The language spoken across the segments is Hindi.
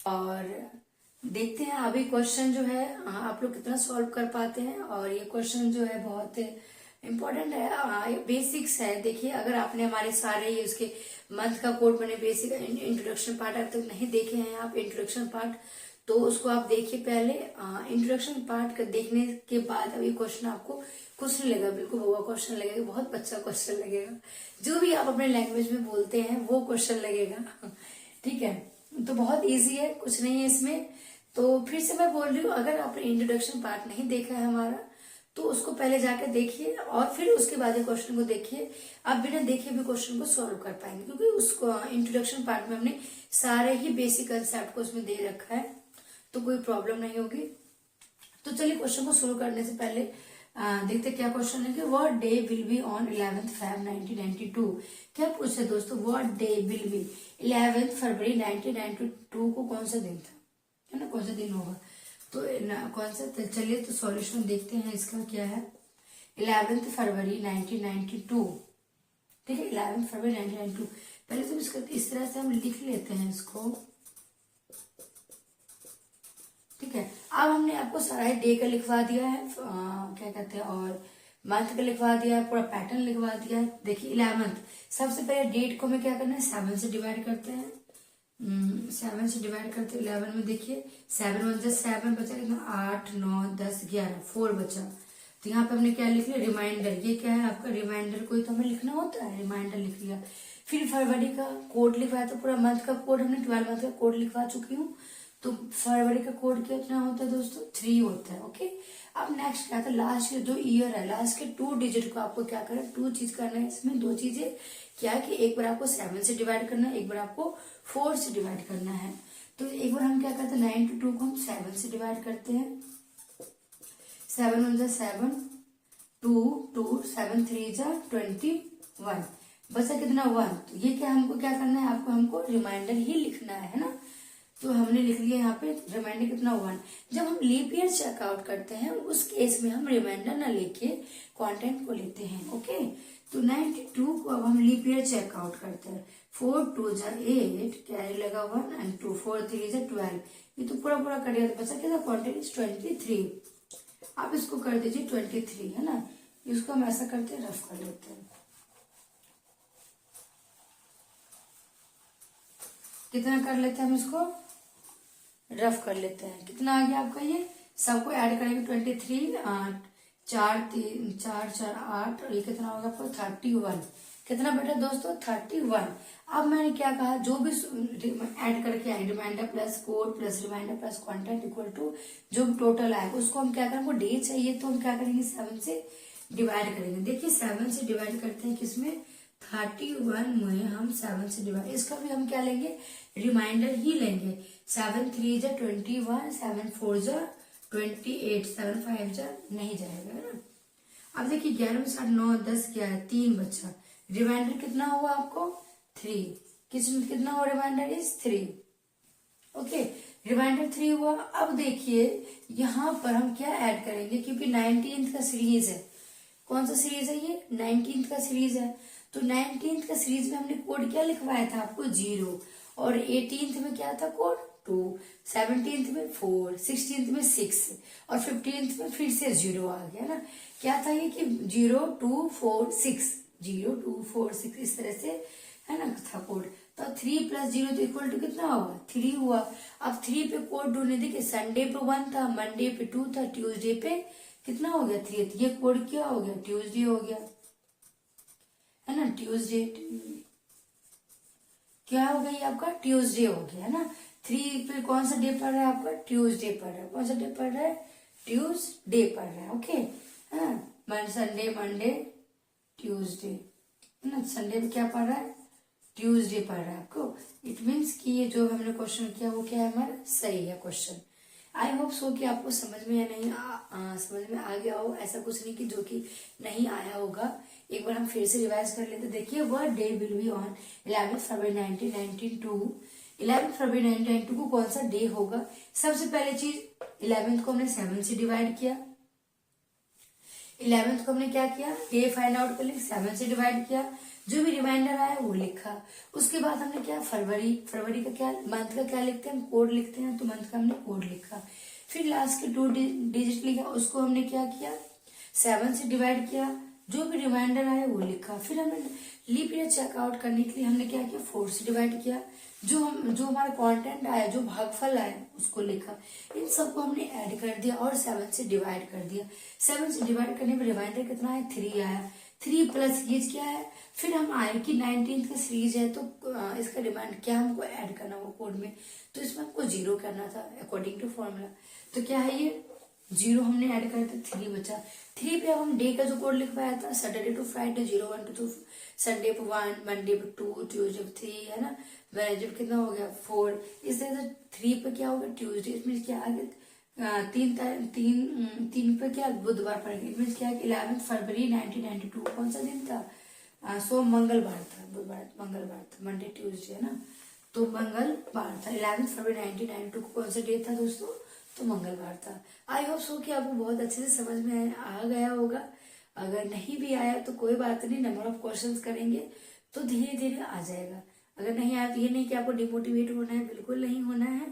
और देखते हैं अभी क्वेश्चन जो है आप लोग कितना सॉल्व कर पाते हैं। और ये क्वेश्चन जो है बहुत इम्पोर्टेंट है, बेसिक्स है। देखिए अगर आपने हमारे सारे ये उसके मंथ का कोड बने बेसिक इंट्रोडक्शन पार्ट अब तक नहीं देखे हैं आप इंट्रोडक्शन पार्ट, तो उसको आप देखिए पहले। इंट्रोडक्शन पार्ट का देखने के बाद अभी क्वेश्चन आपको कुछ नहीं लगेगा, बिल्कुल वो क्वेश्चन लगेगा, बहुत अच्छा क्वेश्चन लगेगा। जो भी आप अपने लैंग्वेज में बोलते हैं वो क्वेश्चन लगेगा। ठीक है, तो बहुत इजी है, कुछ नहीं है इसमें। तो फिर से मैं बोल रही हूँ, अगर आपने इंट्रोडक्शन पार्ट नहीं देखा है हमारा तो उसको पहले जाके देखिए और फिर उसके बाद क्वेश्चन को देखिए। आप बिना देखे भी क्वेश्चन को सॉल्व कर पाएंगे, क्योंकि उसको इंट्रोडक्शन पार्ट में हमने सारे ही बेसिक कंसेप्ट को उसमें दे रखा है, तो कोई प्रॉब्लम नहीं होगी। तो चलिए क्वेश्चन को शुरू करने से पहले देखते क्या क्वेश्चन है कि what day will be on 11th Feb 1992। क्या पूछे दोस्तों, व्हाट डे विल बी 11 फरवरी 1992 को कौन सा दिन था, है ना, कौन सा दिन होगा। तो कौन सा, तो चलिए तो सॉल्यूशन देखते हैं इसका क्या है। 11 फरवरी 1992, ठीक है, 11 फरवरी 1992। पहले तो इसका इस तरह से हम लिख लेते हैं इसको, ठीक है। अब हमने आपको सारा डे का लिखवा दिया है, क्या कहते हैं, और मंथ का लिखवा दिया है, पूरा पैटर्न लिखवा दिया है। देखिए 11th, सबसे पहले डेट को हमें क्या करना है, 7 से डिवाइड करते हैं। 7 से डिवाइड करते हैं 11 में। देखिए 7 1 जा 7 बचा, कितना 8 9 10 11 4 बचा। तो यहाँ पे हमने क्या लिख लिया, रिमाइंडर। ये क्या है आपका रिमाइंडर, कोई तो हमें लिखना होता है, रिमाइंडर लिख लिया। फिर फरवरी का कोड लिखवाया, तो पूरा मंथ का कोड हमने 12 मंथ का कोड लिखवा चुकी हूँ। तो फरवरी का कोड कितना होता है दोस्तों, 3 होता है। ओके, अब नेक्स्ट क्या था, लास्ट के जो ईयर है, लास्ट के 2 डिजिट को आपको क्या करना है, 2 चीज करना है इसमें, 2 चीजें क्या है कि एक बार आपको 7 से डिवाइड करना है, एक बार आपको 4 से डिवाइड करना है। तो एक बार हम क्या करते हैं, 92 को हम 7 से डिवाइड करते हैं। 7 1 जा 7, 2 2 7 3 जा 21, बचा कितना 1। तो ये क्या हमको क्या करना है, आपको हमको रिमाइंडर ही लिखना है ना। तो हमने लिख लिया यहाँ पे रिमाइंडर कितना 1। जब हम लीप ईयर चेकआउट करते हैं उस केस में हम रिमाइंडर ना लेके कंटेंट को लेते हैं। ओके, तो 92 को अब हम लीप ईयर चेकआउट करते हैं। 4 2 जा 8, कैरी लगा 1 एंड 2, 4 3 जा 12। ये तो पूरा पूरा करिए, तो बचा कितना क्वांटिटी 23। आप इसको कर दीजिए 23, है ना। इसको हम ऐसा करते हैं, रफ कर लेते हैं। कितना कर लेते हैं हम इसको, रफ कर लेते हैं। कितना आ गया आपका, ये सबको ऐड करेंगे 23, 4 3 4 4 8, और ये कितना होगा आपको 31। कितना बेटा दोस्तों 31। अब मैंने क्या कहा, जो भी ऐड करके आए, remainder plus code plus remainder plus content equal to जो भी टोटल आएगा उसको हम क्या करेंगे, डे चाहिए तो हम क्या करेंगे 7 से डिवाइड करेंगे। देखिए 7 से डिवाइड करते हैं किसमें, 31 में हम 7 से डिवाइड, इसका भी हम क्या लेंगे, रिमाइंडर ही लेंगे। 7 3 जा 21, 7 4 जा 28, 7 5 जा नहीं जाएगा, है ना। अब देखिए 11 में 7 9 10 11 3 बचा, रिमाइंडर कितना हुआ आपको 3। कितना हुआ रिमाइंडर इज 3। ओके, रिमाइंडर 3 हुआ। अब देखिए यहाँ पर हम क्या ऐड करेंगे, क्योंकि 19th का सीरीज है। कौन सा सीरीज है ये, 19th का सीरीज है। तो 19th का सीरीज में हमने कोड क्या लिखवाया था आपको 0, और 18th में क्या था कोड 2, 17th में 4, 16th में 6, और 15th में फिर से 0 आ गया ना। क्या था ये कि 0 2 4 6, 0 2 4 6 इस तरह से, है ना, था कोड। तो 3 + 0 तो इक्वल टू कितना हुआ 3 हुआ। अब 3 पे कोड ढूंढने, देखिए संडे पे 1 था, मंडे पे 2 था, ट्यूसडे पे कितना हो गया 3। ये कोड क्या हो गया, ट्यूसडे हो गया, है ना। ट्यूसडे क्या हो गया, आपका ट्यूसडे हो गया, है ना। 3 पे कौन सा डे पड़ रहा है आपका, ट्यूसडे पड़ रहा है। कौन सा डे पड़ रहा है, ट्यूसडे पड़ रहा है। ओके, हाँ, संडे मंडे ट्यूसडे, है ना। संडे में क्या पड़ रहा है, ट्यूसडे पढ़ रहा है आपको। इट मीन्स कि ये जो हमने क्वेश्चन किया वो क्या है हमारा, सही है क्वेश्चन। आई होप सो कि आपको समझ में या नहीं समझ में आ गया हो। ऐसा कुछ नहीं कि जो कि नहीं आया होगा। एक बार हम फिर से रिवाइज कर लेते। देखिए वह डे विल बी ऑन 11 फरवरी 1992। 11 फरवरी 1992 को कौन सा डे होगा। सबसे पहले चीज 11th को हमने 7 से डिवाइड किया। 11th को हमने क्या किया, डे फाइंड आउट कर लिया, 7 से डिवाइड किया, जो भी रिमाइंडर आया वो लिखा। उसके बाद हमने क्या, फरवरी का क्या, मंथ का क्या लिखते हैं, कोड लिखते हैं, तो मंथ का हमने कोड लिखा। फिर लास्ट के 2 डिजिट लिखा, उसको हमने क्या किया, 7 से डिवाइड किया, जो भी रिमाइंडर आया वो लिखा। फिर हमने लीप ईयर चेकआउट करने के लिए हमने क्या किया, 4 से डिवाइड किया, जो हमारा कंटेंट आया, जो भागफल आया उसको लिखा। इन सबको हमने ऐड कर दिया और 7 से डिवाइड कर दिया। 7 से डिवाइड करने में रिमाइंडर कितना है, 3 आया। 3 प्लस ये क्या है, फिर हम आए कि 19th का सीरीज है, तो इसका रिमाइंडर क्या हमको ऐड करना होगा कोड में, तो इसमें हमको 0 करना था अकॉर्डिंग टू फॉर्मूला। तो क्या है ये 0 हमने ऐड कर दिया, 3 बचा। 3 पे अब हम डे का जो कोड लिखवाया था, सैटरडे टू फ्राइडे 0 1 2 2, संडे पे 1, मंडे पे 2, ट्यूजडे पे 3, है ना, वेडनेसडे पे कितना हो गया 4। इस तरह से 3 पे क्या होगा, ट्यूजडे, इसमें क्या आ गया, 3 पे क्या, बुधवार पड़ेगा। इसमें क्या है, 11 फरवरी 1992 कौन सा दिन था, सो मंगलवार था, बुधवार मंगलवार था, मंडे ट्यूजडे है ना, तो मंगलवार था। 11 फरवरी 1992 को कौन सा डे था दोस्तों, तो मंगलवार था। आई होप सो कि आपको बहुत अच्छे से समझ में आ गया होगा। अगर नहीं भी आया तो कोई बात नहीं, नंबर ऑफ क्वेश्चंस करेंगे तो धीरे धीरे आ जाएगा। अगर नहीं आया तो ये नहीं कि आपको डिमोटिवेट होना है, बिल्कुल नहीं होना है,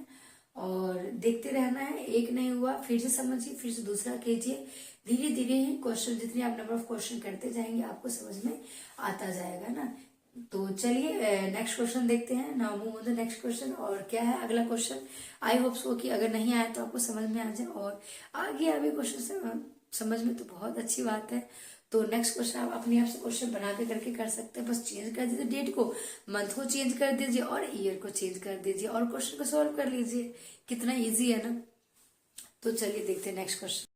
और देखते रहना है। एक नहीं हुआ फिर से समझिए, फिर से दूसरा कीजिए, धीरे धीरे ही क्वेश्चन, जितने आप नंबर ऑफ क्वेश्चन करते जाएंगे आपको समझ में आता जाएगा ना। तो चलिए नेक्स्ट क्वेश्चन देखते हैं, now move on the next question. और क्या है अगला क्वेश्चन, आई होप सो कि अगर नहीं आया तो आपको समझ में आ जाए, और आगे आगे क्वेश्चन समझ में तो बहुत अच्छी बात है। तो नेक्स्ट क्वेश्चन आप अपने आप से क्वेश्चन बना के करके कर सकते हैं, बस चेंज कर दीजिए डेट को, मंथ को चेंज कर दीजिए और ईयर को चेंज कर दीजिए और क्वेश्चन को सॉल्व कर लीजिए। कितना इजी है ना। तो चलिए देखते हैं नेक्स्ट क्वेश्चन।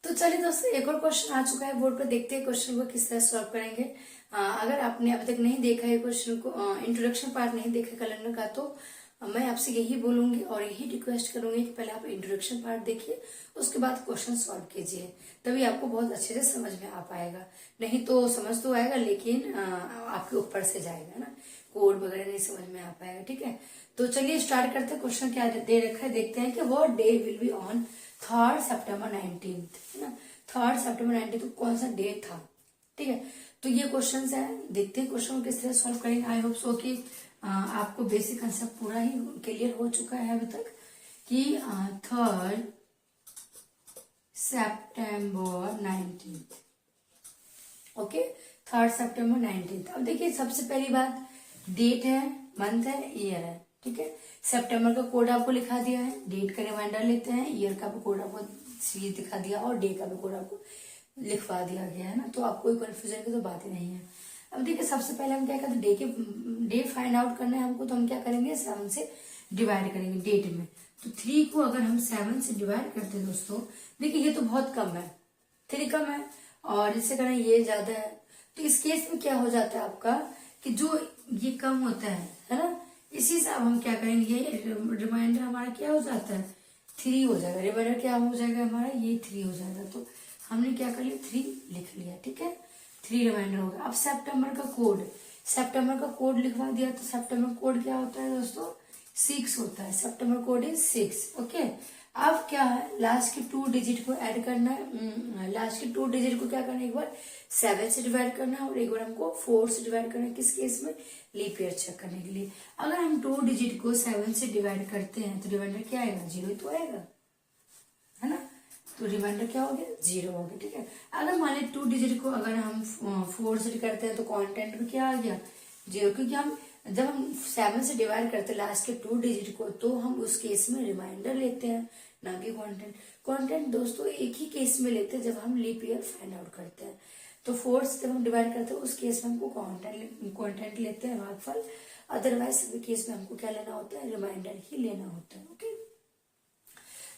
तो चलिए दोस्तों, एक और क्वेश्चन आ चुका है बोर्ड पर, देखते हैं क्वेश्चन को किस तरह सॉल्व करेंगे। अगर आपने अभी तक नहीं देखा है क्वेश्चन को, इंट्रोडक्शन पार्ट नहीं देखा कैलेंडर का, तो मैं आपसे यही बोलूंगी और यही रिक्वेस्ट करूंगी कि पहले आप इंट्रोडक्शन पार्ट देखिए, उसके बाद क्वेश्चन सॉल्व कीजिए, तभी आपको बहुत अच्छे से समझ में आ पाएगा। नहीं तो समझ तो आएगा लेकिन आपके ऊपर से जाएगा ना, कोड वगैरह नहीं समझ में आ पाएगा। ठीक है, तो चलिए स्टार्ट करते हैं। क्वेश्चन क्या दे रखा है देखते हैं कि what day will be on 3rd September 19th, है ना, 3rd September 19th तो कौन सा डे था। ठीक है, तो ये क्वेश्चन है, देखते हैं क्वेश्चन को किस तरह सॉल्व करेंगे। आई होप सो कि आपको बेसिक कंसेप्ट पूरा ही क्लियर हो चुका है अभी तक कि 3rd September 19th, okay, 3rd September 19th। अब देखिए सबसे पहली बात, डेट है, मंथ है, ईयर है। ठीक है, सितंबर का कोड आपको लिखा दिया है, डेट का रिमाइंडर लेते हैं, ईयर का भी कोड आपको सीरीज दिखा दिया और डे का भी कोड आपको लिखवा दिया गया है ना, तो आपको कोई कंफ्यूजन की तो बात ही नहीं है। अब देखिए सबसे पहले हम क्या करते हैं, डे फाइंड आउट करना है हमको, तो हम क्या करेंगे, 7 से डिवाइड करेंगे डेट में। तो 3 को अगर हम 7 से डिवाइड करते हैं दोस्तों, देखिए ये तो बहुत कम है, 3 कम है और इससे करना ये ज्यादा है, तो इस केस में क्या हो जाता है आपका कि जो ये कम होता है ना, इसी से अब हम क्या करेंगे, ये रिमाइंडर हमारा क्या हो जाता है, 3 हो जाएगा। रिमाइंडर क्या हो जाएगा हमारा, ये 3 हो जाएगा। तो हमने क्या कर लिया, 3 लिख लिया। ठीक है, 3 रिमाइंडर होगा। अब सितंबर का कोड लिखवा दिया, तो सितंबर कोड क्या होता है दोस्तों, 6 होता है। सितंबर कोड इज 6। ओके, अब क्या है, लास्ट के 2 डिजिट को ऐड करना है, लास्ट के 2 डिजिट को क्या करना है, एक बार 7 से डिवाइड करना है और एक बार हमको 4 से डिवाइड करना है। किस केस में, लीप ईयर चेक करने के लिए। अगर हम 2 डिजिट को 7 से डिवाइड करते हैं तो रिमाइंडर क्या आएगा, 0 तो आएगा, है ना, तो रिमाइंडर क्या हो गया, 0 हो गया। ठीक है, अगर मान लीजिए 2 डिजिट को अगर हम 4 से करते हैं तो कॉन्टेंट में क्या आ गया, 0, क्योंकि हम जब हम 7 से डिवाइड करते हैं लास्ट के 2 डिजिट को, तो हम उस केस में रिमाइंडर लेते हैं, ना कि कंटेंट दोस्तों एक ही केस में लेते हैं जब हम लीप ईयर फाइंड आउट करते हैं। तो 4 से जब हम डिवाइड करते हैं उस केस में हमको कंटेंट लेते हैं, भागफल। अदरवाइज सभी केस में हमको क्या लेना होता है, रिमाइंडर ही लेना होता है। ओके,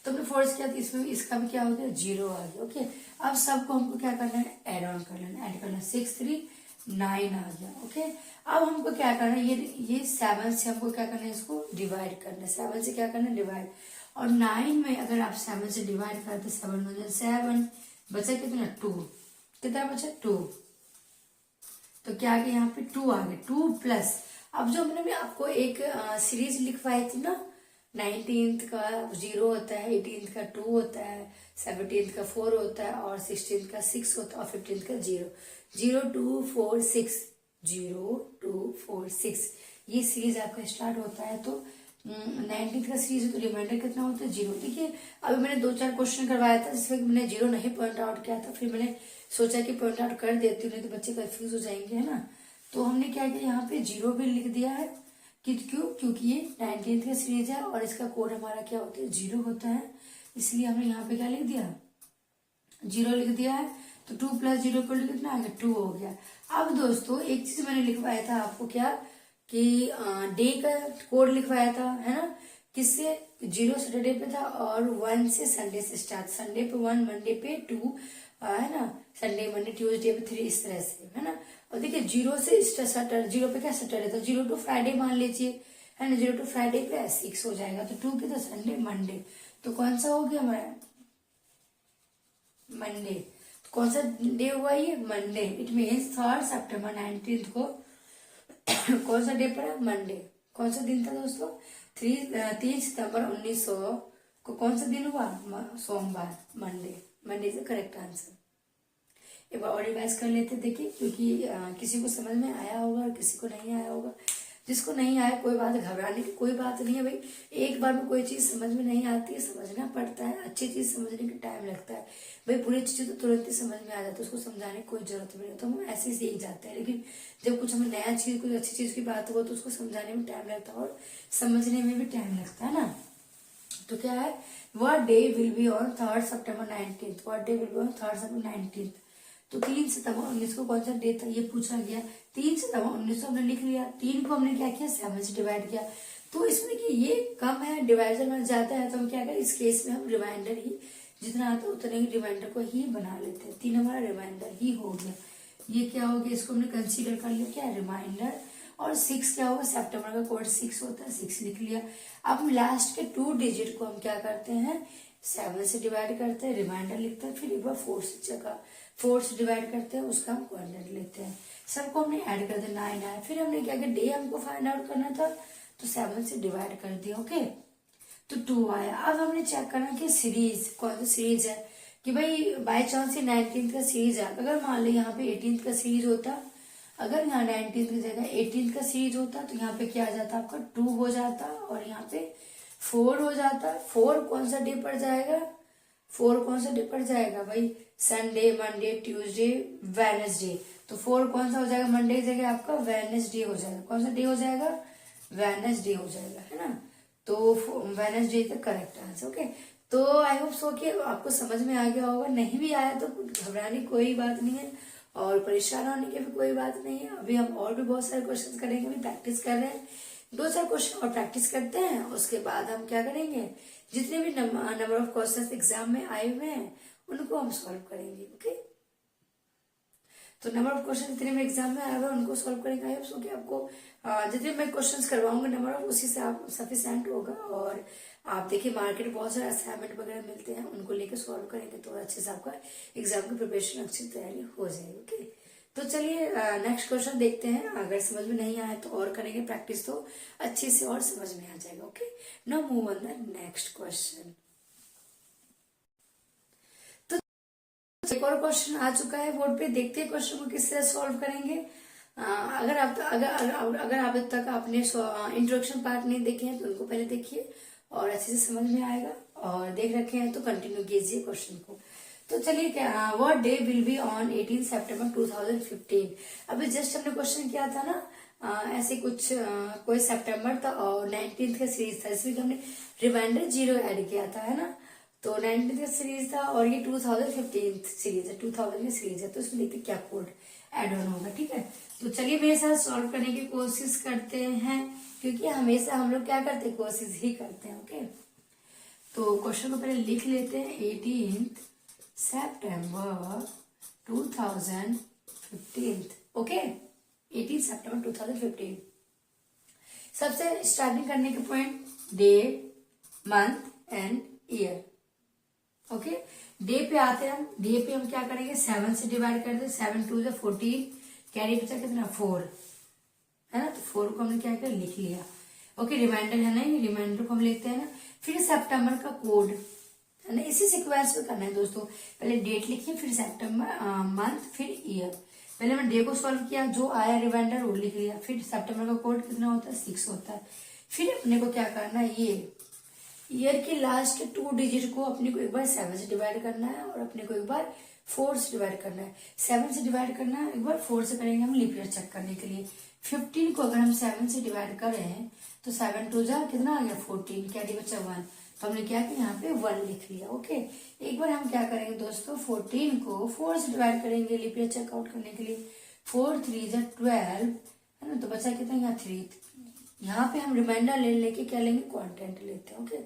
तो हमने 4 किया, इसमें इसका भी क्या हो गया, 0 आ गया। ओके, अब सबको हमको क्या करना है, ऐड ऑन कर लेना, ऐड करना, 6 3 9 आ गया। ओके, अब हमको क्या करना है, ये 7 से हमको क्या करना है, इसको डिवाइड करना है। 7 से क्या करना है, डिवाइड, और 9 में अगर आप 7 से डिवाइड करते, 7 हो जाए 7, बचा कितना, 2, कितना बचा, 2, तो क्या आ गया यहाँ पे 2 आ गया, 2 प्लस, अब जो हमने भी आपको एक सीरीज लिखवाई थी ना, 19th का 0 होता है, 18th का 2 होता है, 17th का 4 होता है और 16th का 6 होता है और 15th का 0। 0 2 4 6, 0 2 4 6 ये सीरीज आपका स्टार्ट होता है। तो 19th का सीरीज है तो रिमाइंडर कितना होता है 0। देखिए अभी मैंने 2-4 क्वेश्चन करवाया था जिसमें मैंने 0 नहीं पॉइंट आउट किया था, फिर मैंने सोचा कि पॉइंट आउट कर देती हूँ नहीं तो बच्चे कंफ्यूज हो जाएंगे, है ना। तो हमने क्या किया, यहाँ पे 0 भी लिख दिया है क्यों, क्योंकि ये 19th का सीरीज है और इसका कोड हमारा क्या होता है 0 होता है, इसलिए हमने यहाँ पे क्या लिख दिया 0 लिख दिया है। तो 2 + 0 कितना आ गया 2 हो गया। अब दोस्तों एक चीज मैंने लिखवाया था आपको क्या कि डे का कोड लिखवाया था, है ना। किससे 0 सैटरडे पे था और 1 से संडे से स्टार्ट, संडे पे 1, मंडे पे 2, है ना, संडे मंडे ट्यूसडे पे 3, इस तरह से, है ना। और देखिए 0 से सैटरडे, 0 पे क्या सैटरडे था, 0 टू फ्राइडे मान लीजिए, है ना। 0 टू फ्राइडे पे 6 हो जाएगा, तो 2 कितना संडे मंडे, तो कौन सा हो गया हमारा मंडे। तो कौन सा डे हुआ ये Monday. It means 3 September 19th को कौन सा डे पड़ा मंडे। कौन सा दिन था दोस्तों 3 सितंबर 1900 को कौन सा दिन हुआ सोमवार, Monday. Monday is the correct answer. एक बार और रिवाइज कर लेते देखिए, क्योंकि किसी को समझ में आया होगा और किसी को नहीं आया होगा। जिसको नहीं आया कोई बात, घबराने की कोई बात नहीं है भाई। एक बार में कोई चीज समझ में नहीं आती है, समझना पड़ता है। अच्छी चीज समझने में टाइम लगता है भाई, बुरी चीजें तो तुरंत ही समझ में आ जाती है, उसको समझाने की कोई जरूरत नहीं है, तो हम ऐसे ही सीख जाते हैं। लेकिन जब कुछ हमें नया चीज, कोई अच्छी चीज की बात हो तो उसको समझाने में टाइम लगता है और समझने में भी टाइम लगता है ना। तो क्या है, what day will be on 3 September 19th, what day will be on 3 September 19th। तो 3 सितंबर 19 को कौन सा डे था ये पूछा गया। 3 सितंबर 19 हमने लिख लिया, 3 को हमने क्या किया 7 से डिवाइड किया। तो इसमें कि ये कम है, डिवाइजर में ज्यादा है, तो हम क्या करें इस केस में हम रिमाइंडर ही जितना आता है उतने ही रिमाइंडर को ही बना लेते हैं। 3 हमारा रिमाइंडर ही हो गया। ये क्या हो गया, इसको हमने कंसीडर कर लिया क्या रिमाइंडर। और 6 क्या होगा, सितंबर का कोड 6 होता है, 6 लिख लिया। अब लास्ट के 2 डिजिट को हम क्या करते हैं 7 से डिवाइड करते हैं, रिमाइंडर लिखते हैं, फिर एक बार 4 से डिवाइड करते हैं, उसका हम क्वाड्रेंट लेते हैं। सबको हमने ऐड कर दिया 9 आया। फिर हमने क्या किया, डे हमको फाइंड आउट करना था तो 7 से डिवाइड कर दिया, ओके, तो 2 आया। अब हमने चेक करना कि सीरीज कौन सी सीरीज है, कि भाई बाय चांस ये 19th का सीरीज है। अगर मान लो यहाँ पे 18th का सीरीज होता, अगर यहाँ 19th की जगह 18th का सीरीज होता तो यहाँ पे क्या आ जाता आपका 2 हो जाता और यहाँ पे 4 हो जाता। 4 कौन सा डे पड़ जाएगा, 4 कौन सा डे पड़ जाएगा भाई, संडे मंडे ट्यूसडे वेडनेसडे। तो 4 कौन सा हो जाएगा, मंडे की जगह आपका वेडनेसडे हो जाएगा। कौन सा डे हो जाएगा, वेडनेसडे हो जाएगा, है ना। तो वेडनेसडे का करेक्ट आंसर, ओके। तो आई होप सो कि आपको समझ में आ गया होगा। नहीं भी आया तो घबराने कोई बात नहीं है और परेशान होने की भी कोई बात नहीं है। अभी हम और भी बहुत सारे क्वेश्चन करेंगे, अभी प्रैक्टिस कर रहे हैं। 2-4 क्वेश्चन और प्रैक्टिस करते हैं, उसके बाद हम क्या करेंगे, जितने भी नंबर ऑफ क्वेश्चंस एग्जाम में आए हुए हैं उनको हम सॉल्व करेंगे, ओके। तो नंबर ऑफ क्वेश्चन जितने में एग्जाम में आए हुए हैं उनको सॉल्व करेंगे। आई होप सो कि आपको जितने मैं क्वेश्चंस करवाऊंगा नंबर ऑफ, उसी से आप सफिशिएंट होगा। और आप देखिए मार्केट में बहुत सारे असाइनमेंट वगैरह मिलते हैं, उनको लेकर सॉल्व करेंगे तो अच्छे से आपका एग्जाम की प्रिपरेशन अच्छी तैयारी हो जाएगी, ओके। तो चलिए नेक्स्ट क्वेश्चन देखते हैं। अगर समझ में नहीं आया तो और करेंगे प्रैक्टिस, तो अच्छे से और समझ में आ जाएगा, okay. Now move on the next question. तो एक और क्वेश्चन आ चुका है बोर्ड पे, देखते हैं क्वेश्चन को किस तरह सॉल्व करेंगे। अगर आप अब तक आपने इंट्रोडक्शन पार्ट नहीं देखे हैं तो उनको पहले देखिए और अच्छे से समझ में आएगा, और देख रखे हैं तो कंटिन्यू कीजिए क्वेश्चन को। तो चलिए क्या, what day will be on 18 सितंबर 2015। अभी जस्ट हमने क्वेश्चन किया था ना, ऐसे कुछ कोई सितंबर था और 19th का सीरीज था, इसमें हमने रिमाइंडर 0 ऐड किया था, है ना। तो 19th का सीरीज था और ये 2015 सीरीज है, 2000 का सीरीज है, तो इसमें देखते क्या कोड एड ऑन होगा, ठीक है। तो चलिए मेरे साथ सॉल्व करने की कोशिश करते हैं, क्योंकि हमेशा हम लोग क्या करते हैं, कोशिश ही करते हैं, ओके। तो क्वेश्चन को पहले लिख लेते हैं, 18 सितंबर 2015, ओके, 18 सितंबर 2015। सबसे स्टार्टिंग करने के point day, month and year, okay. Day पे आते हैं हम, डे पे हम क्या करेंगे 7 से डिवाइड कर दे, 7 2 से 14, कैरी बचा कितना 4, है ना। तो 4 को हमने क्या किया लिख लिया, ओके, रिमाइंडर है ना, ये रिमाइंडर को हम लिखते हैं ना। फिर सितंबर का कोड है ना, इसी सिक्वेंस में करना है दोस्तों। पहले डेट लिखिए, फिर सितंबर मंथ, फिर ईयर। पहले मैं डे को सॉल्व किया, जो आया रिमाइंडर वो लिख लिया। फिर सितंबर का कोड कितना होता है, 6 होता है। फिर अपने को क्या करना है, ये ईयर के लास्ट के 2 डिजिट को अपने को एक बार 7 से डिवाइड करना है और अपने को एक बार 4 से डिवाइड करना है। 7 से डिवाइड करना है, एक बार 4 से करेंगे हम लीप ईयर चेक करने के लिए। 15 को अगर हम 7 से डिवाइड कर रहे हैं तो 7 टू जा कितना आ गया 14, क्या डी बचा 1। तो हमने क्या किया, यहाँ पे 1 लिख लिया। ओके, एक बार हम क्या करेंगे दोस्तों, 14 को 4 से डिवाइड करेंगे लीप ईयर चेकआउट करने के लिए। 4 3 जा 12 है ना, तो बचा कितना यहाँ 3। यहाँ पे हम रिमाइंडर लेके क्या लेंगे, क्वांटेंट लेते हैं। ओके,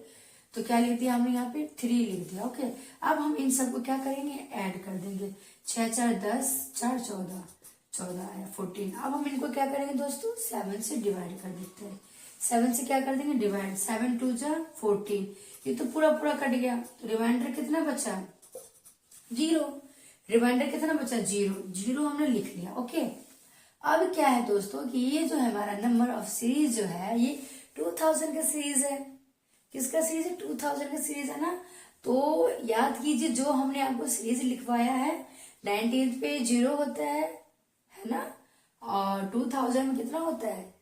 तो क्या लिख दिया हमने यहाँ पे 3 लिख दिया। ओके, अब हम इन सबको क्या करेंगे, ऐड कर देंगे। 6 4 10, 4 14, 14 आया 14। अब हम इनको क्या करेंगे दोस्तों, 7 से डिवाइड कर देते हैं। 7 से क्या कर देंगे, डिवाइड। 7 2 जा 14, ये तो पूरा पूरा कट गया। तो रिमाइंडर कितना बचा, 0। रिमाइंडर कितना बचा, 0। 0 हमने लिख लिया। ओके, अब क्या है दोस्तों कि ये जो है हमारा नंबर ऑफ सीरीज जो है, ये 2000 का सीरीज है। किसका सीरीज है, 2000 का सीरीज है ना। तो याद कीजिए, जो हमने आपको सीरीज लिखवाया है 19th पे 0 होता है ना, और 2000 में कितना होता है,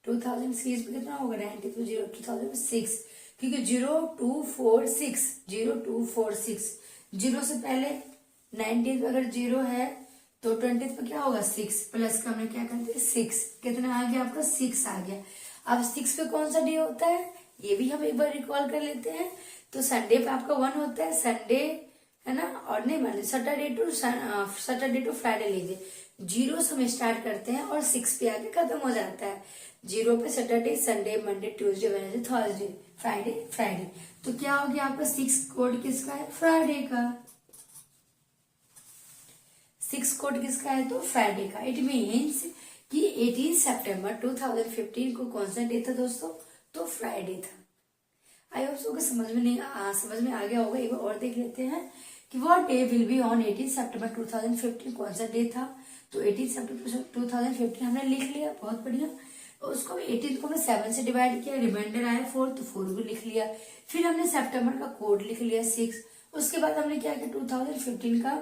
2000 सीरीज पे कितना होगा, 90 पे 0, 2000 में 6, क्योंकि 0 2 4 6, 0 2 4 6, 0 से पहले 19th पे अगर 0 है तो 20th पे क्या होगा 6, प्लस का हमने क्या करते हैं 6, कितना आ गया आपका 6 आ गया। अब 6 पे कौन सा डे होता है, ये भी हम एक बार रिकॉल कर लेते हैं। तो संडे पे आपका 1 होता है, संडे है ना, और नहीं मान सैटरडे टू फ्राइडे लीजिए। 0 से हम स्टार्ट करते हैं और 6 पे आके खत्म हो जाता है। 0 पे Saturday, Sunday, Monday, Tuesday, Wednesday, Thursday, Friday. तो क्या हो गया आपका 6 कोड किसका है, फ्राइडे का। 6 कोड किसका है, तो फ्राइडे का। इट मीन्स कि 18 सितंबर 2015 को कौन सा डे था दोस्तों, तो फ्राइडे था। आई होप सो समझ में आ गया होगा। एक बार और देख लेते हैं कि what day will be on 18 सितंबर 2015, कौन सा डे था। तो 18 सितंबर 2015 हमने लिख लिया, बहुत बढ़िया। उसको 18 को हमने 7 से डिवाइड किया, रिमाइंडर आया 4, तो 4 को लिख लिया। फिर हमने सितंबर का कोड लिख लिया 6। उसके बाद हमने क्या किया, 2015 का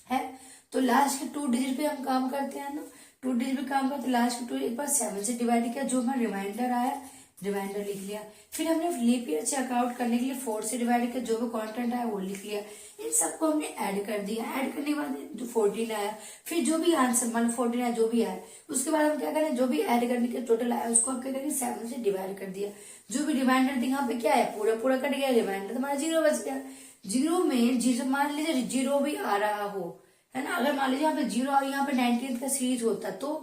है तो लास्ट के 2 डिजिट पे हम काम करते हैं ना, 2 डिजिट पे काम करते, लास्ट के 2 एक बार 7 से डिवाइड किया, जो हमारा रिमाइंडर आया रिमाइंडर लिख लिया। फिर हमने लीप ईयर चेकआउट करने के लिए 4 से डिवाइड किया, जो भी कंटेंट आया वो लिख लिया। इन सबको हमने ऐड कर दिया। ऐड करने के बाद जो 14 आया, फिर जो भी आंसर मान 14 आया, जो भी आया, उसके बाद हम क्या करें, जो भी ऐड करने के टोटल आया उसको हम क्या करेंगे 7 से डिवाइड कर दिया। जो भी रिमाइंडर यहाँ पे क्या है, पूरा पूरा कट गया, रिमाइंडर हमारा 0 बच गया। 0 में 0 मान लीजिए 0 भी आ रहा हो, है ना, अगर मान लीजिए यहाँ पे 0 और यहाँ पे 19th का सीरीज होता तो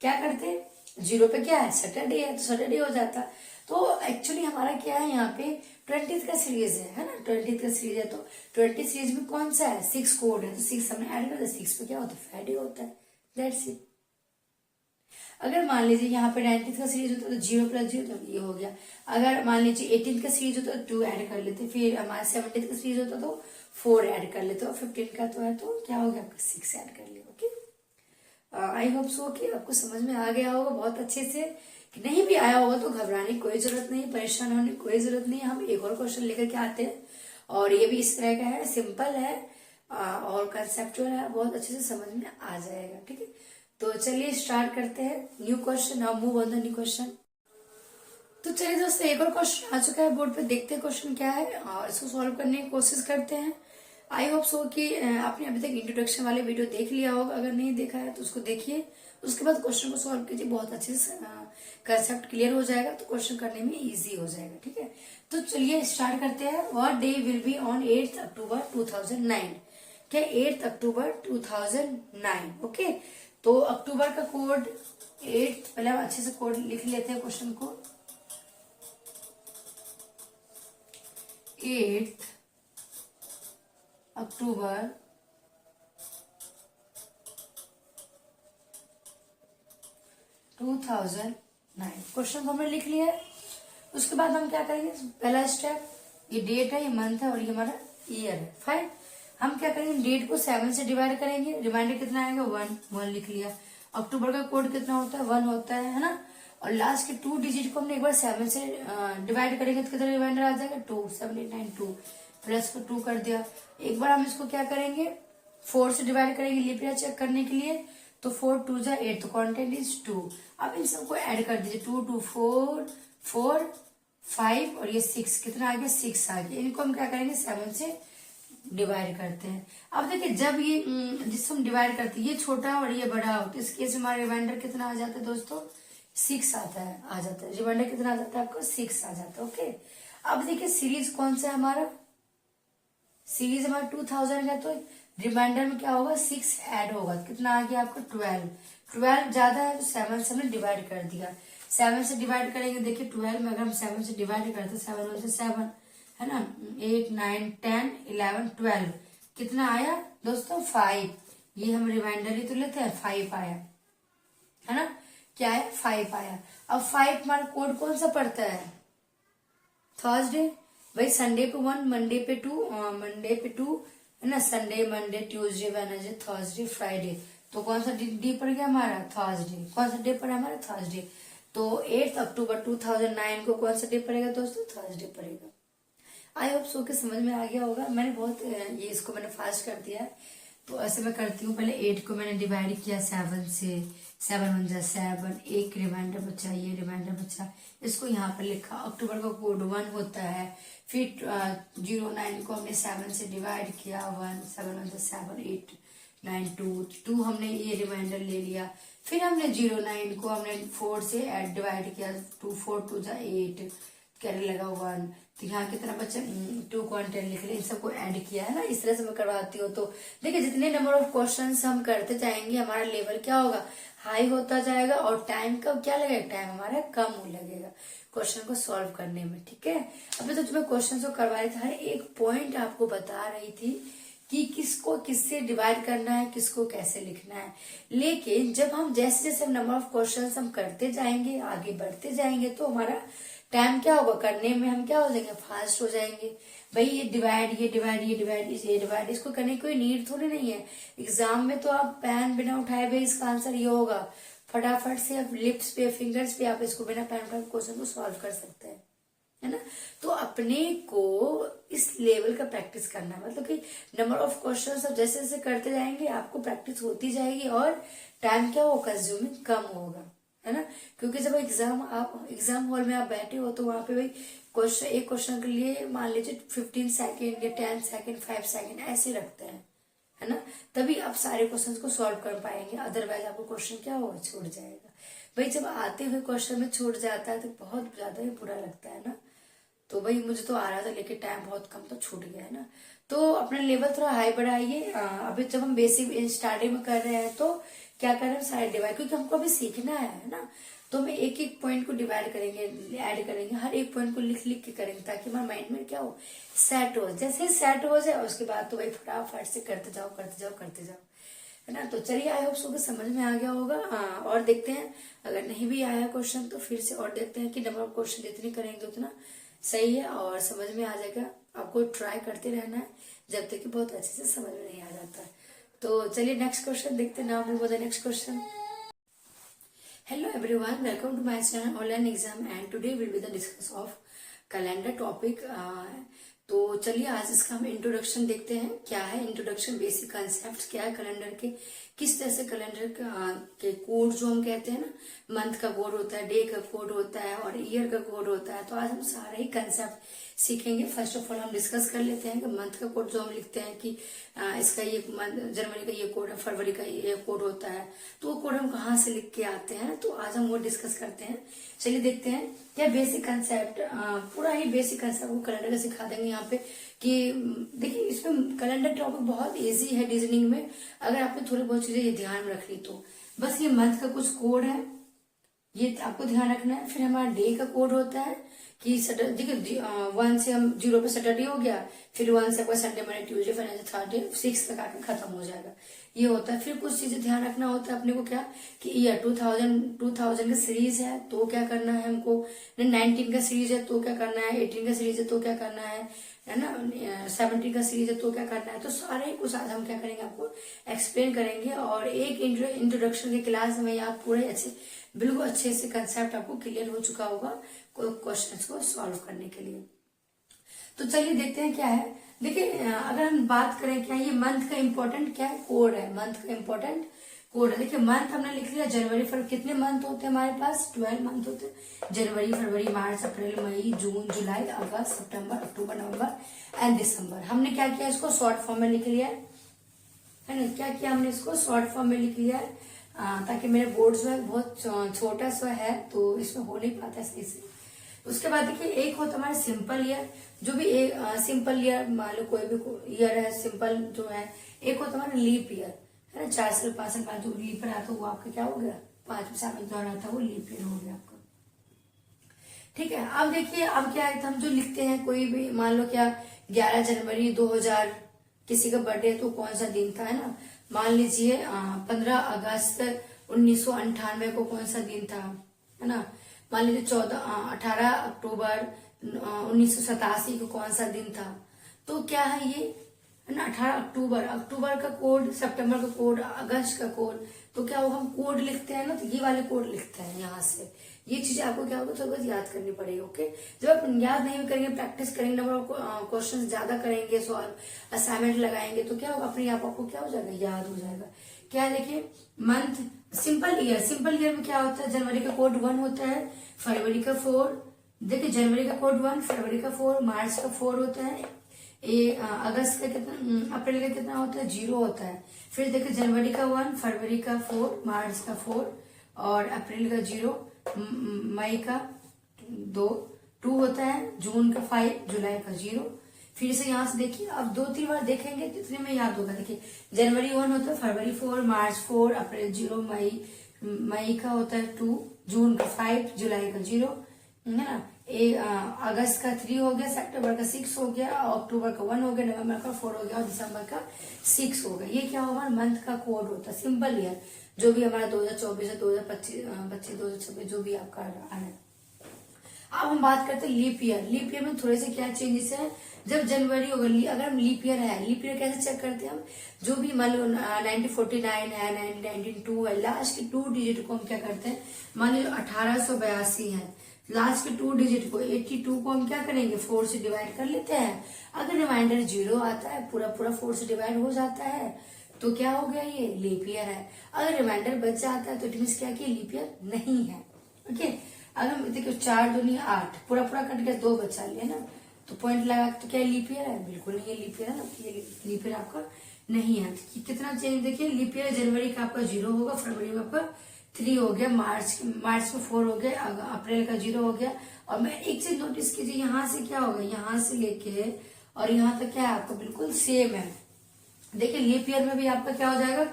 क्या करते, 0 पे क्या है, सैटरडे है, तो सैटरडे हो जाता। तो एक्चुअली हमारा क्या है, यहाँ पे 20th का सीरीज है ना, 20th का सीरीज है। तो 20 सीरीज में कौन सा है, 6 कोड है, तो 6 हमने ऐड कर दिया। 6 पे क्या होता है, फ्राइडे होता है। That's it. अगर मान लीजिए यहाँ पे 19th का सीरीज होता तो 0 + 0 तो ये हो गया। अगर मान लीजिए 18th का सीरीज होता तो 2 ऐड कर लेते, फिर हमारा 17th का सीरीज होता तो 4 ऐड कर लेते, और 15 का तो है तो क्या हो गया आपका 6 ऐड कर लिया। ओके, आई होप सो कि आपको समझ में आ गया होगा बहुत अच्छे से। कि नहीं भी आया होगा तो घबराने की कोई जरूरत नहीं, परेशान होने की कोई जरूरत नहीं। हम एक और क्वेश्चन लेकर के आते हैं, और ये भी इस तरह का है, सिंपल है और कंसेप्चुअल है, बहुत अच्छे से समझ में आ जाएगा। ठीक है, तो चलिए स्टार्ट करते हैं new question. Now move on the new question. तो चलिए दोस्तों, एक और क्वेश्चन आ चुका है बोर्ड पे, देखते हैं क्वेश्चन क्या है और इसको सॉल्व करने की कोशिश करते हैं। आई होप सो कि आपने अभी तक इंट्रोडक्शन वाले वीडियो देख लिया होगा, अगर नहीं देखा है तो उसको देखिए, उसके बाद क्वेश्चन को सॉल्व कीजिए, बहुत अच्छे से कंसेप्ट क्लियर हो जाएगा, तो क्वेश्चन करने में इजी हो जाएगा। ठीक है, तो चलिए स्टार्ट करते हैं। What day will be on 8 अक्टूबर 2009, क्या 8 अक्टूबर 2009। ओके, तो अक्टूबर का कोड 8, पहले हम अच्छे से कोड लिख लेते हैं क्वेश्चन को। 8 अक्टूबर 2009, क्वेश्चन को हमने लिख लिया है। उसके बाद हम क्या करेंगे, पहला स्टेप, ये डेट है, ये मंथ है, और ये हमारा ईयर है। फाइन, हम क्या करेंगे, डेट को 7 से डिवाइड करेंगे, रिमाइंडर कितना आएगा 1 लिख लिया। अक्टूबर का कोड कितना होता है 1 होता है ना, और लास्ट के 2 डिजिट को हमने एक बार 7 से डिवाइड करेंगे तो कितना रिमाइंडर आ जाएगा 2, 7 8 9 2, प्लस को 2 कर दिया। एक बार हम इसको क्या करेंगे 4 से डिवाइड करेंगे लीप ईयर चेक करने के लिए, तो 4 2 जा 8, तो कॉन्टेंट इज 2। अब इन सबको ऐड कर दीजिए, 2 2 4 4 5 और ये 6, कितना आ गया 6 आ गया। इनको हम क्या करेंगे 7 से डिवाइड करते हैं। अब देखिए जब ये जिसको हम डिवाइड करते हैं ये छोटा और ये बड़ा हो, तो इस केस में हमारा रिमाइंडर कितना आ जाता है दोस्तों 6 आता है, आ जाता है। रिमाइंडर कितना आ जाता है आपको 6 आ जाता है। ओके, अब देखिए सीरीज कौन सा है हमारा, सीरीज हमारा 2000 का, तो रिमाइंडर में क्या होगा 6 ऐड होगा, कितना आ गया आपको 12। 12 ज्यादा है तो 7 से हमने डिवाइड कर दिया। 7 से डिवाइड करेंगे, देखिए 12 में अगर हम 7 से डिवाइड करते 7 1 से 7 है ना, 8 9 10 11 12, कितना आया दोस्तों 5। ये हम रिमाइंडर ही तो लेते हैं, 5 आया है ना, क्या है 5 आया। अब 5 हमारा कोड कौन सा पड़ता है थर्सडे, भाई संडे पे 1, मंडे पे 2, मंडे पे 2 है ना, Sunday Monday Tuesday Wednesday Thursday Friday, तो कौन सा डी पड़ गया हमारा थर्सडे। कौन सा डे पड़ा हमारा थर्सडे, तो 8 अक्टूबर 2009 को कौन सा डे पड़ेगा दोस्तों थर्सडे पड़ेगा। आई होप सो के समझ में आ गया होगा। मैंने बहुत ये इसको मैंने फास्ट कर दिया है, तो ऐसे मैं करती हूँ। पहले 8 को मैंने डिवाइड किया 7 से, 7 1 जा 7, एक रिमाइंडर बचा, ये रिमाइंडर बचा, इसको यहाँ पर लिखा। अक्टूबर का कोड 1 होता है, फिर 09 को हमने 7 से डिवाइड किया 1, 7 1 जा 7 8 9 2 हमने ये रिमाइंडर ले लिया। फिर हमने 09 को हमने 4 से डिवाइड किया, 2 4 2 जा 8, कैरी लगा 1, तो यहाँ कितना बच्चा 2 क्वांटिटी लिख लिया, इन सबको ऐड किया है ना। इस तरह से मैं करवाती हूँ। तो देखिए जितने नंबर ऑफ क्वेश्चंस हम करते जाएंगे हमारा लेवल क्या होगा हाई होता जाएगा, और टाइम का क्या लगेगा, टाइम हमारा कम हो लगेगा क्वेश्चन को सॉल्व करने में। ठीक है, अभी तो मैं क्वेश्चन को करवा रही थी, हर एक पॉइंट आपको बता रही थी कि किसको किससे डिवाइड करना है, किसको कैसे लिखना है। लेकिन जब हम जैसे जैसे नंबर ऑफ क्वेश्चंस हम करते जाएंगे, आगे बढ़ते जाएंगे, तो हमारा टाइम क्या होगा करने में, हम क्या हो जाएंगे फास्ट हो जाएंगे। भाई ये डिवाइड ये डिवाइड ये डिवाइड ये डिवाइड, इसको करने की कोई नीड थोड़ी नहीं है। एग्जाम में तो आप पेन बिना उठाए भाई इसका आंसर ये होगा, फटाफट से आप लिप्स पे फिंगर्स पे आप इसको बिना पेन उठाए क्वेश्चन को सॉल्व कर सकते हैं, है ना। तो अपने को इस लेवल का प्रैक्टिस करना है, मतलब कि नंबर ऑफ क्वेश्चन आप जैसे जैसे करते जाएंगे आपको प्रैक्टिस होती जाएगी, और टाइम क्या होगा कंज्यूमिंग कम होगा, है ना। क्योंकि जब एग्जाम हॉल में आप बैठे हो तो वहां पे भाई क्वेश्चन, एक क्वेश्चन के लिए मान लीजिए 15 सेकेंड या 10 सेकेंड 5 सेकेंड ऐसे रखते हैं, है ना। तभी आप सारे क्वेश्चंस को सॉल्व कर पाएंगे, अदरवाइज आपको क्वेश्चन क्या होगा छूट जाएगा। भाई जब आते हुए क्वेश्चन में छूट जाता है तो बहुत ज्यादा ही बुरा लगता है ना। तो भाई मुझे तो आ रहा था लेकिन टाइम बहुत कम तो छूट गया है ना। तो अपना लेवल थोड़ा हाई बढ़ाइए। अभी जब हम बेसिक स्टार्टिंग में कर रहे हैं तो क्या कर रहे हैं सारे डिवाइड, क्योंकि हमको अभी सीखना है ना। तो हम एक एक पॉइंट को डिवाइड करेंगे, ऐड करेंगे, हर एक पॉइंट को लिख लिख के करेंगे, ताकि हमारे माइंड में क्या हो सेट हो। जैसे सेट हो जाए उसके बाद तो भाई फटाफट से करते जाओ करते जाओ करते जाओ, है ना। तो चलिए आई होप सो समझ में आ गया होगा। और देखते हैं अगर नहीं भी आया क्वेश्चन तो फिर से और देखते हैं कि नंबर ऑफ क्वेश्चन जितने करेंगे उतना सही है और समझ में आ जाएगा। आपको ट्राई करते रहना है जब तक कि बहुत अच्छे से समझ में नहीं आ जाता है। तो चलिए नेक्स्ट क्वेश्चन देखते हैं। Now move the next question. Hello everyone, welcome to my channel online exam and today will be the discuss of calendar topic. तो चलिए आज इसका हम इंट्रोडक्शन देखते हैं। क्या है इंट्रोडक्शन, बेसिक कंसेप्ट क्या है कैलेंडर के, किस तरह से कैलेंडर के कोड जो हम कहते हैं ना, मंथ का कोड होता है, डे का कोड होता है और ईयर का कोड होता है। तो आज हम सारे ही कंसेप्ट सीखेंगे। फर्स्ट ऑफ ऑल हम डिस्कस कर लेते हैं कि मंथ का कोड जो हम लिखते हैं कि इसका ये जनवरी का ये कोड है, फरवरी का ये कोड होता है, तो वो कोड हम कहाँ से लिख के आते हैं, तो आज हम वो डिस्कस करते हैं। चलिए देखते हैं क्या बेसिक कंसेप्ट, पूरा ही बेसिक कंसेप्ट वो कैलेंडर का सिखा देंगे यहाँ पे। कि देखिए इसमें कैलेंडर टॉपिक बहुत इजी है रीजनिंग में, अगर आपने थोड़ी बहुत चीजें ये ध्यान में रख ली तो। बस ये मंथ का कुछ कोड है, ये आपको ध्यान रखना है। फिर हमारा डे का कोड होता है कि देखिए 1 से हम 0 पे सैटरडे हो गया, फिर 1 से आपका Sunday Monday Tuesday Wednesday Thursday 6 तक आके खत्म हो जाएगा, ये होता है। फिर कुछ चीजें ध्यान रखना होता है अपने को, क्या कि ईयर 2000 का सीरीज है तो क्या करना है हमको, 19 का सीरीज है तो क्या करना है, 18 का सीरीज है तो क्या करना है, है ना, 70 का सीरीज है तो क्या करना है, तो सारे को साथ हम क्या करेंगे आपको एक्सप्लेन करेंगे। और एक इंट्रोडक्शन के क्लास में आप पूरे अच्छे बिल्कुल अच्छे से कंसेप्ट आपको क्लियर हो चुका होगा क्वेश्चंस को सॉल्व करने के लिए। तो चलिए देखते हैं क्या है। देखिए अगर हम बात करें क्या ये मंथ का इम्पोर्टेंट क्या है, कोड है, मंथ का इम्पोर्टेंट कोड है। देखिए मंथ हमने लिख लिया जनवरी फरवरी, कितने मंथ होते हैं हमारे पास, 12 मंथ होते हैं, जनवरी फरवरी मार्च अप्रैल मई जून जुलाई अगस्त सितंबर अक्टूबर नवंबर एंड दिसंबर। हमने क्या किया, इसको शॉर्ट फॉर्म में लिख लिया है ना, क्या किया हमने इसको शॉर्ट फॉर्म में लिख लिया है, ताकि मेरे बोर्ड जो है बहुत छोटा सा है तो इसमें हो नहीं पाता सही से। उसके बाद देखिए एक होता हमारा सिंपल ईयर, जो भी एक सिंपल ईयर मान लो कोई भी ईयर है सिंपल जो है, एक होता हमारा लीप ईयर है ना, 4 साल 5 साल बाद जो लीप ईयर आता है वो आपका क्या हो गया, 5 साल में दौरान आता है वो लीप ईयर हो गया आपका। ठीक है, अब देखिए अब क्या है, हम जो लिखते हैं कोई भी मान लो क्या 11 जनवरी 2000 किसी का बर्थडे तो कौन सा दिन था, है ना, मान लीजिए 15 अगस्त 1998 को कौन सा दिन था, है ना, मान लीजिए 18 अक्टूबर 1987 को कौन सा दिन था। तो क्या है ये, है ना, 18 अक्टूबर, अक्टूबर का कोड, सितंबर का कोड, अगस्त का कोड, तो क्या होगा हम कोड लिखते हैं ना, तो ये वाले कोड लिखते हैं यहाँ से। ये चीज आपको क्या होगा थोड़ा बहुत याद करनी पड़ेगी। ओके, जब आप याद नहीं करेंगे प्रैक्टिस करेंगे, नंबर ऑफ क्वेश्चन ज्यादा करेंगे, सॉल्व असाइनमेंट लगाएंगे तो क्या होगा अपने आप आपको क्या हो जाएगा, याद हो जाएगा। क्या देखिए month simple year, simple year में क्या होता है, जनवरी का कोड 1 होता है, फरवरी का 4, देखिए जनवरी का कोड 1, फरवरी का 4, मार्च का 4 होता है, अगस्त का कितना, अप्रैल का कितना होता है, 0 होता है। फिर देखिए जनवरी का 1, फरवरी का 4, मार्च का 4 और अप्रैल का 0, मई का 2 होता है, जून का 5, जुलाई का 0। फिर से यहाँ से देखिए अब 2-3 बार देखेंगे तो इतने में याद होगा। देखिए जनवरी 1 होता है, फरवरी 4, मार्च 4, अप्रैल 0, मई का होता है 2, जून का 5, जुलाई का 0, है ना, अगस्त का 3 हो गया, सितंबर का 6 हो गया, अक्टूबर का 1 हो गया, नवंबर का 4 हो गया और दिसंबर का 6 हो गया। ये क्या होगा, मंथ का कोड होता है, सिंपल ईयर जो भी हमारा 2024 है, 2025 2026 जो भी आपका आ रहा है। अब हम बात करते हैं लीप ईयर। लीप ईयर में थोड़े से क्या चेंजेस है, जब जनवरी होगा, अगर हम लीप ईयर है, लीप ईयर कैसे चेक करते हैं हम, जो भी मान लो 1949 है, 1992 है, लास्ट के 2 डिजिट को हम क्या करते हैं, मान लो 1882 है, लास्ट के 2 डिजिट को 82 को हम क्या करेंगे 4 से डिवाइड कर लेते हैं। अगर रिमाइंडर 0 आता है, पूरा पूरा 4 से डिवाइड हो जाता है तो क्या हो गया, ये लीप ईयर है। अगर रिमाइंडर बच जाता है तो इट मीन्स क्या कि लीप ईयर नहीं है। ओके, अगर हम देखिए 4 दूनी 8, पूरा पूरा कट गया, 2 बचा लिया ना, तो पॉइंट लगा तो क्या लीप ईयर है, बिल्कुल नहीं, ये लीप ईयर है ना, ये लीप ईयर आपका नहीं है। कितना चेंज देखिए, लीप ईयर जनवरी का आपका 0 होगा, फरवरी में आपका 3 हो गया, मार्च में 4 हो गया, अप्रैल का 0 हो गया। और मैं एक चीज नोटिस कीजिए, यहाँ से क्या होगा, यहाँ से लेके और यहाँ तक क्या है आपका बिल्कुल सेम है। देखिए लीप ईयर में भी आपका क्या हो जाएगा,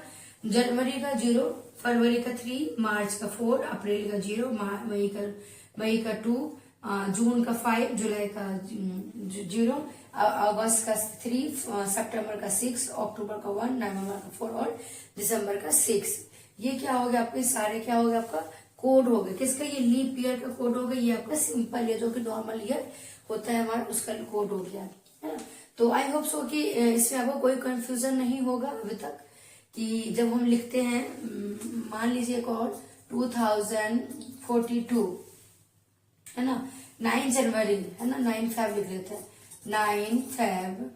जनवरी का 0, फरवरी का 3, मार्च का 4, अप्रैल का 0, मई का 2, जून का 5, जुलाई का 0, अगस्त का 3, सितंबर का 6, अक्टूबर का 1, नवंबर का 4 और दिसंबर का 6। ये क्या हो गया आपके सारे क्या हो गया आपका कोड हो गया, किसका, ये लीप ईयर का कोड हो गया, ये आपका सिंपल ईयर जो कि नॉर्मल ईयर होता है हमारा उसका कोड हो गया, है ना। तो आई होप सो कि इसमें आपको कोई कंफ्यूजन नहीं होगा अभी तक, कि जब हम लिखते हैं मान लीजिए एक और 2042 है ना, 9 जनवरी है ना, 9 फेब लिख लेते हैं, 9 फेब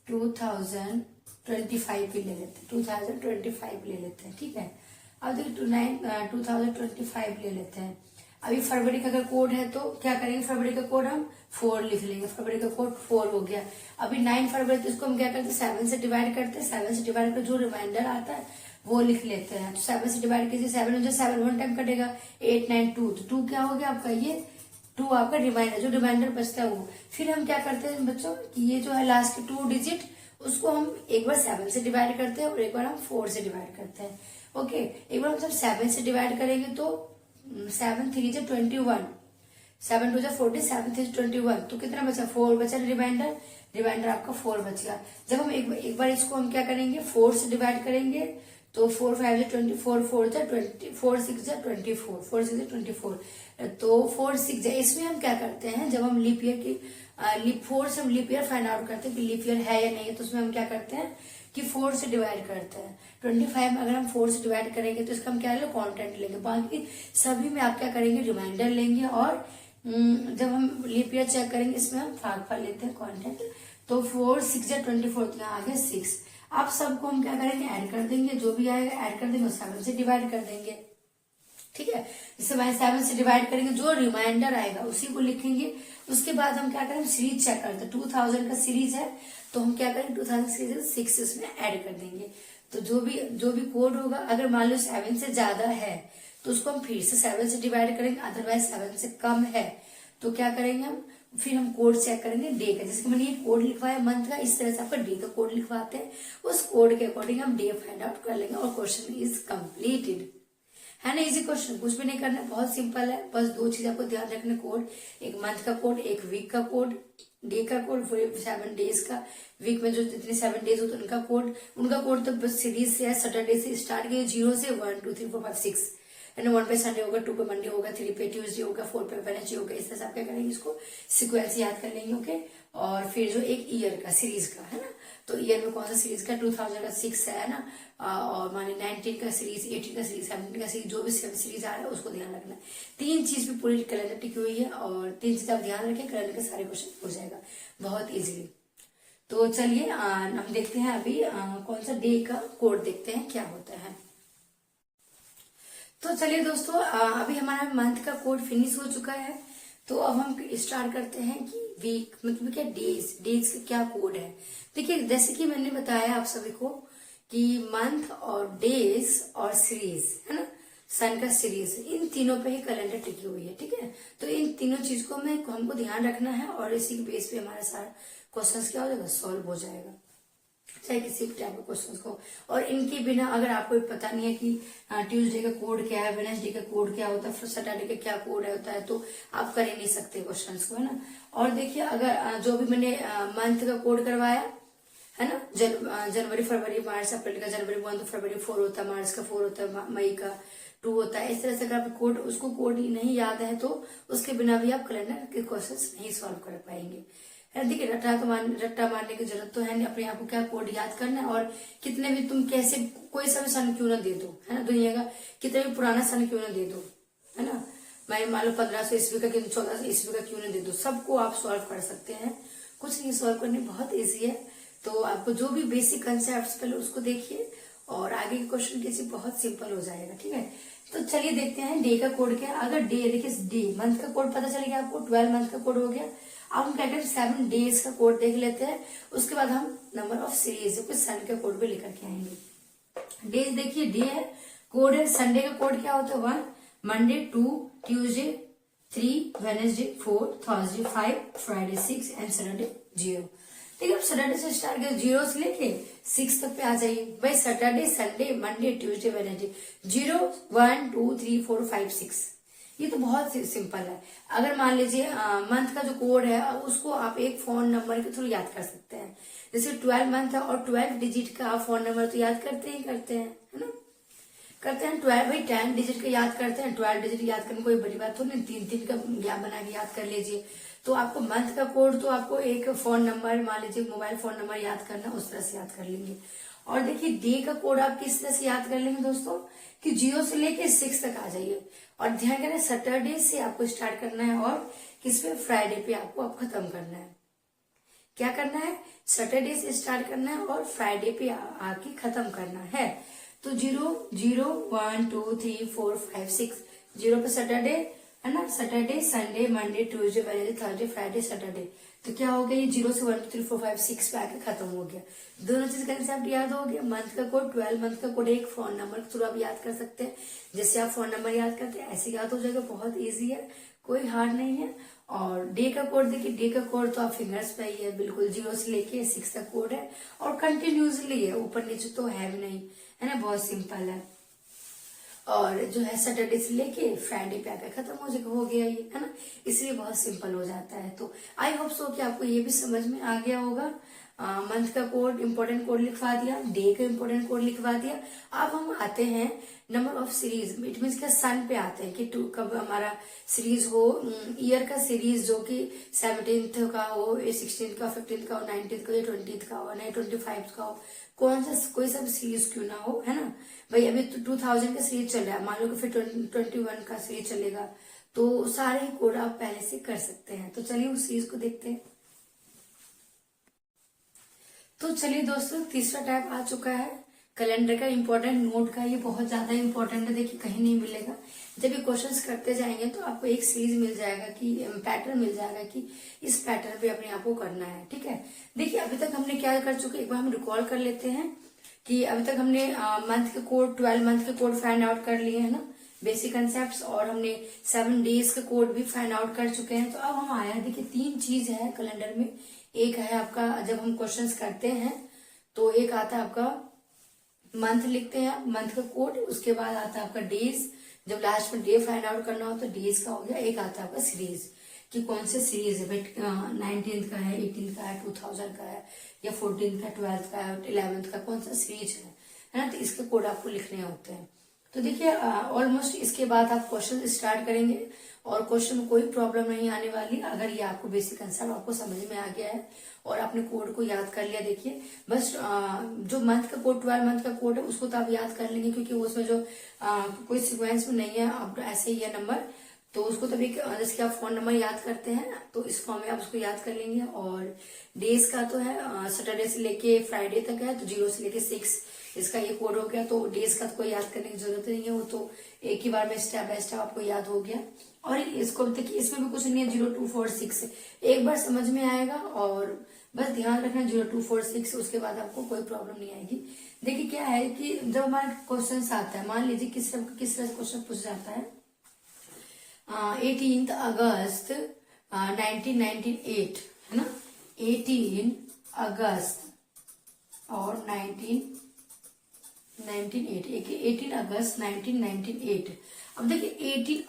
2025 भी ले लेते हैं, 2025 ले लेते हैं, ठीक है। अब देखिए 2025 ले लेते हैं। अभी फरवरी का अगर कोड है तो क्या करेंगे, फरवरी का कोड हम 4 लिख लेंगे, फरवरी का कोड 4 हो गया। अभी 9 फरवरी तो इसको हम क्या करते हैं 7 से डिवाइड करते हैं, 7 से डिवाइड कर जो रिमाइंडर आता है वो लिख लेते हैं। तो 7 से डिवाइड कीजिए, 7 हो जाए, 7 1 टाइम कटेगा, 8 9 2, तो 2 क्या हो गया आपका, ये 2 आपका रिमाइंडर जो रिमाइंडर बचता है वो। फिर हम क्या करते हैं बच्चों कि ये जो है लास्ट के 2 डिजिट उसको हम एक बार 7 से डिवाइड करते हैं और एक बार हम 4 से डिवाइड करते हैं। ओके, एक बार हम जब 7 से डिवाइड करेंगे तो 7 3 से 21, 7 2 40, 7 3 21, तो कितना बचा 4 बचा, रिमाइंडर आपका 4 बच गया। जब हम एक बार इसको हम क्या करेंगे 4 से डिवाइड करेंगे तो 4 5 24, 4 जा 20, 4 6 जा 24, 4 6 जा 24। तो 4 6 जा, इसमें हम क्या करते हैं, जब हम लीप ईयर की लीप 4 से हम लीप ईयर फाइंड आउट करते हैं कि लीप ईयर है या नहीं है, तो उसमें हम क्या करते हैं कि 4 से डिवाइड करते हैं। 25 में अगर हम 4 से डिवाइड करेंगे तो इसका हम क्या लेंगे, कॉन्टेंट लेंगे। बाकी सभी में आप क्या करेंगे, रिमाइंडर लेंगे, और जब हम लीप ईयर चेक करेंगे इसमें हम भागफल लेते हैं, कॉन्टेंट। तो 4 6 जा 24, तो यहाँ आ गया 6। आप सबको हम क्या करेंगे, ऐड कर देंगे, जो भी आएगा ऐड कर देंगे, 7 से डिवाइड कर देंगे। ठीक है, जैसे भाई 7 से डिवाइड करेंगे, जो रिमाइंडर आएगा उसी को लिखेंगे। उसके बाद हम क्या करेंगे, सीरीज चेक करते हैं। 2000 का सीरीज है तो हम क्या करेंगे, 2000 सीरीज 6 इसमें ऐड कर देंगे। तो जो भी कोड होगा, अगर मान लो 7 से ज्यादा है तो उसको हम फिर से 7 से डिवाइड करेंगे, अदरवाइज 7 से कम है तो क्या करेंगे हम, फिर हम कोड चेक करेंगे डे का। जैसे कि मैंने ये कोड लिखवाया मंथ का, इस तरह से आपका डे का कोड लिखवाते हैं। उस कोड के अकॉर्डिंग हम डे फाइंड आउट कर लेंगे और क्वेश्चन इज कंप्लीटेड। है ना, इजी क्वेश्चन, कुछ भी नहीं करना, बहुत सिंपल है। बस 2 चीज आपको ध्यान रखने, कोड, एक मंथ का कोड, एक वीक का कोड, डे का कोड, 7 डेज का, वीक में जो जितने 7 डेज होते हैं उनका कोड तो बस सीरीज से है, सैटरडे से स्टार्ट किया, 0 से 1 2 3 4 5 6, है ना। 1 पे संडे होगा, 2 पे मंडे होगा, 3 पे ट्यूसडे होगा, 4 पे वेडनेसडे होगा। इस तरह से आप क्या करेंगे, इसको सिक्वेंस याद कर लेंगे। ओके, और फिर जो एक ईयर का सीरीज का है ना, तो ईयर में कौन सा सीरीज का, 2000 का 6 है ना, और माने 19 का सीरीज, 18 का सीरीज, 17 का सीरीज, जो भी सीरीज आ रहा है उसको ध्यान रखना है। 3 चीज पे पूरी कैलेंडर टिकी हुई है, और 3 चीज आप ध्यान रखें, कैलेंडर के सारे क्वेश्चन हो जाएगा बहुत इजीली। तो चलिए हम देखते हैं अभी कौन सा डे का कोड देखते हैं क्या होता है। तो चलिए दोस्तों, अभी हमारा मंथ का कोड फिनिश हो चुका है। तो अब हम स्टार्ट करते हैं कि वीक मतलब क्या, डेज का क्या कोड है। देखिए, जैसे कि मैंने बताया आप सभी को कि मंथ और डेज और सीरीज, है ना, सन का सीरीज, इन तीनों पे ही कैलेंडर टिकी हुई है। ठीक है, तो इन तीनों चीज को हमको ध्यान रखना है, और इसी के बेस पे हमारा सारा क्वेश्चन क्या हो जाएगा, सॉल्व हो जाएगा, चाहे किसी भी टाइप के क्वेश्चन को। और इनके बिना अगर आपको पता नहीं है कि ट्यूसडे का कोड क्या है, वेडनेसडे का कोड क्या होता है, फिर सैटरडे का क्या कोड होता है, तो आप कर ही नहीं सकते क्वेश्चन को, है ना। और देखिए, अगर जो भी मैंने मंथ का कोड करवाया है ना, जनवरी फरवरी मार्च अप्रैल का, जनवरी 1 तो फरवरी 4 होता है, मार्च का 4 होता है, मई का 2 होता है। इस तरह से अगर आप कोड उसको कोड नहीं याद है तो उसके बिना भी आप कैलेंडर के क्वेश्चन नहीं सॉल्व कर पाएंगे। देखिए, रट्टा मारने की जरूरत तो है नहीं, अपने आप को क्या कोड याद करना है, और कितने भी तुम कैसे कोई सा भी सन क्यों ना दे दो, है ना, दुनिया का कितना भी पुराना सन क्यों ना दे दो, है ना, मैं मान लो 1500 ईस्वी का, 1400 ईस्वी का क्यों ना दे दो, सबको आप सॉल्व कर सकते हैं। कुछ नहीं, सॉल्व करने बहुत ईजी है। तो आपको जो भी बेसिक कंसेप्ट पहले उसको देखिए, और आगे के क्वेश्चन कैसे बहुत सिंपल हो जाएगा। ठीक है, तो चलिए देखते हैं डे का कोड क्या है। अगर डे, देखिए डे मंथ का कोड पता चल गया आपको, 12 मंथ का कोड हो गया। अब हम क्या करें, 7 डेज का कोड देख लेते हैं, उसके बाद हम नंबर ऑफ सीरीज कुछ सन का कोड भी लेकर के आएंगे। डेज देखिए, डे है, कोड है, संडे का कोड क्या होता है, 1, Monday 2, Tuesday 3, Wednesday 4, Thursday 5, Friday 6 and Saturday 0। ठीक है, सैटरडे से स्टार्ट कर 0 से लेके 6 तक पे आ जाइए भाई। Saturday, Sunday, Monday, Tuesday, Wednesday 0 1 2 3 4 5 6, ये तो बहुत सिंपल है। अगर मान लीजिए मंथ का जो कोड है उसको आप एक फोन नंबर के थ्रू याद कर सकते हैं। जैसे 12 मंथ है और 12 डिजिट का आप फोन नंबर तो याद करते हैं, है ना, करते हैं। 12 भाई 10 डिजिट का याद करते हैं, 12 डिजिट याद करने कोई बड़ी बात तो नहीं, 3 का बना के याद कर लीजिए। तो आपको मंथ का कोड तो आपको एक फोन नंबर, मान लीजिए मोबाइल फोन नंबर याद करना, उस तरह से याद कर लेंगे। और देखिए, डे का कोड आप किस तरह से याद कर लेंगे दोस्तों, कि 0 से लेके 6 तक आ जाइए, और ध्यान करें सैटरडे से आपको स्टार्ट करना है, और किस पे, फ्राइडे पे आपको अब खत्म करना है। क्या करना है, सैटरडे से स्टार्ट करना है और फ्राइडे पे आके खत्म करना है। तो 0 0 1 2 3 4 5 6, 0 पे सैटरडे, है ना, Saturday Sunday Monday Tuesday Wednesday Thursday Friday Saturday. तो क्या हो गया, ये 0 से 1 2 3 4 5 6 पे आके खत्म हो गया। दोनों चीज कंसेप्ट याद हो गया। मंथ का कोड, 12 मंथ का कोड एक फोन नंबर के थ्रू आप याद कर सकते हैं। जैसे आप फोन नंबर याद करते हैं ऐसे याद हो जाएगा, बहुत ईजी है, कोई हार्ड नहीं है। और डे का कोड देखिए, डे का कोड तो आप फिंगर्स पे ही है, बिल्कुल 0 से लेके 6 तक कोड है, और कंटिन्यूसली है, ऊपर नीचे तो है भी नहीं, है ना, बहुत सिंपल है। और जो है सैटरडे से लेके फ्राइडे पे आकर खत्म हो गया ये, है ना, इसलिए बहुत सिंपल हो जाता है। तो आई होप सो कि आपको ये भी समझ में आ गया होगा। मंथ का कोड, इंपॉर्टेंट कोड लिखवा दिया, डे का इंपॉर्टेंट कोड लिखवा दिया। अब हम आते हैं number of series, it means क्या सन पे आते हैं कि कब हमारा सीरीज हो, ईयर का सीरीज जो कि 17th का हो, 16th का, 15th का हो, 19th का, या 20th का हो, नहीं 25th का हो, कौन सा कोई सा सीरीज क्यों ना हो, है ना भाई। अभी तो 2000 का सीरीज चल रहा है, मान लो कि फिर 21 का सीरीज चलेगा, तो सारे ही कोड आप पहले से कर सकते हैं। तो चलिए उस सीरीज को देखते हैं। तो चलिए दोस्तों, तीसरा टाइप आ चुका है कैलेंडर का, इंपॉर्टेंट नोट का। ये बहुत ज्यादा इंपॉर्टेंट है, देखिए कहीं नहीं मिलेगा। जब ये क्वेश्चंस करते जाएंगे तो आपको एक सीरीज मिल जाएगा कि पैटर्न मिल जाएगा कि इस पैटर्न पे अपने आप को करना है, ठीक है। देखिए अभी तक हमने क्या कर चुके, एक बार हम रिकॉल कर लेते हैं कि अभी तक हमने मंथ के कोड, 12 मंथ के कोड फाइंड आउट कर लिए है ना, बेसिक कंसेप्ट, और हमने 7 डेज का कोड भी फाइंड आउट कर चुके हैं। तो अब हम आया, देखिए 3 चीज है कैलेंडर में। एक है आपका, जब हम क्वेश्चंस करते हैं तो एक आता है आपका मंथ, लिखते हैं आप मंथ का कोड, उसके बाद आता है आपका डेज, जब लास्ट में डे फाइंड आउट करना हो तो डेज का हो गया। एक आता है आपका सीरीज कि कौन से सीरीज है, 19th का है, 18th का है, 2000 का है, या 14th का, 12th का, 11th का, कौन सा सीरीज है ना। तो इसके कोड आपको लिखने होते हैं। तो देखिए ऑलमोस्ट इसके बाद आप क्वेश्चन स्टार्ट करेंगे और क्वेश्चन में कोई प्रॉब्लम नहीं आने वाली अगर ये आपको बेसिक कंसेप्ट आपको समझ में आ गया है और आपने कोड को याद कर लिया। देखिए बस जो मंथ का कोड, 12 मंथ का कोड है उसको तो आप याद कर लेंगे, क्योंकि उसमें जो कोई सिक्वेंस में नहीं है, अब ऐसे ही है नंबर, तो उसको तभी जैसे कि आप फोन नंबर याद करते हैं तो इस फॉर्म में आप उसको याद कर लेंगे। और डेज का तो है सैटरडे से लेके फ्राइडे तक है, तो 0 से लेके 6 इसका ये कोड हो गया। तो डेज का तो कोई याद करने की जरूरत नहीं है, वो तो एक ही बार में स्टेप बाय स्टेप आपको याद हो गया। और इसको देखिए इसमें भी कुछ नहीं है, 0 2 4 6 एक बार समझ में आएगा और बस ध्यान रखना 0 2 4 6, उसके बाद आपको कोई प्रॉब्लम नहीं आएगी। देखिए क्या है कि जब हमारा क्वेश्चन आता है, मान लीजिए किस तरह से क्वेश्चन पूछ जाता है, 18 अगस्त 1998 है ना, 18 अगस्त और 18 अगस्त 1998। अब देखिए 18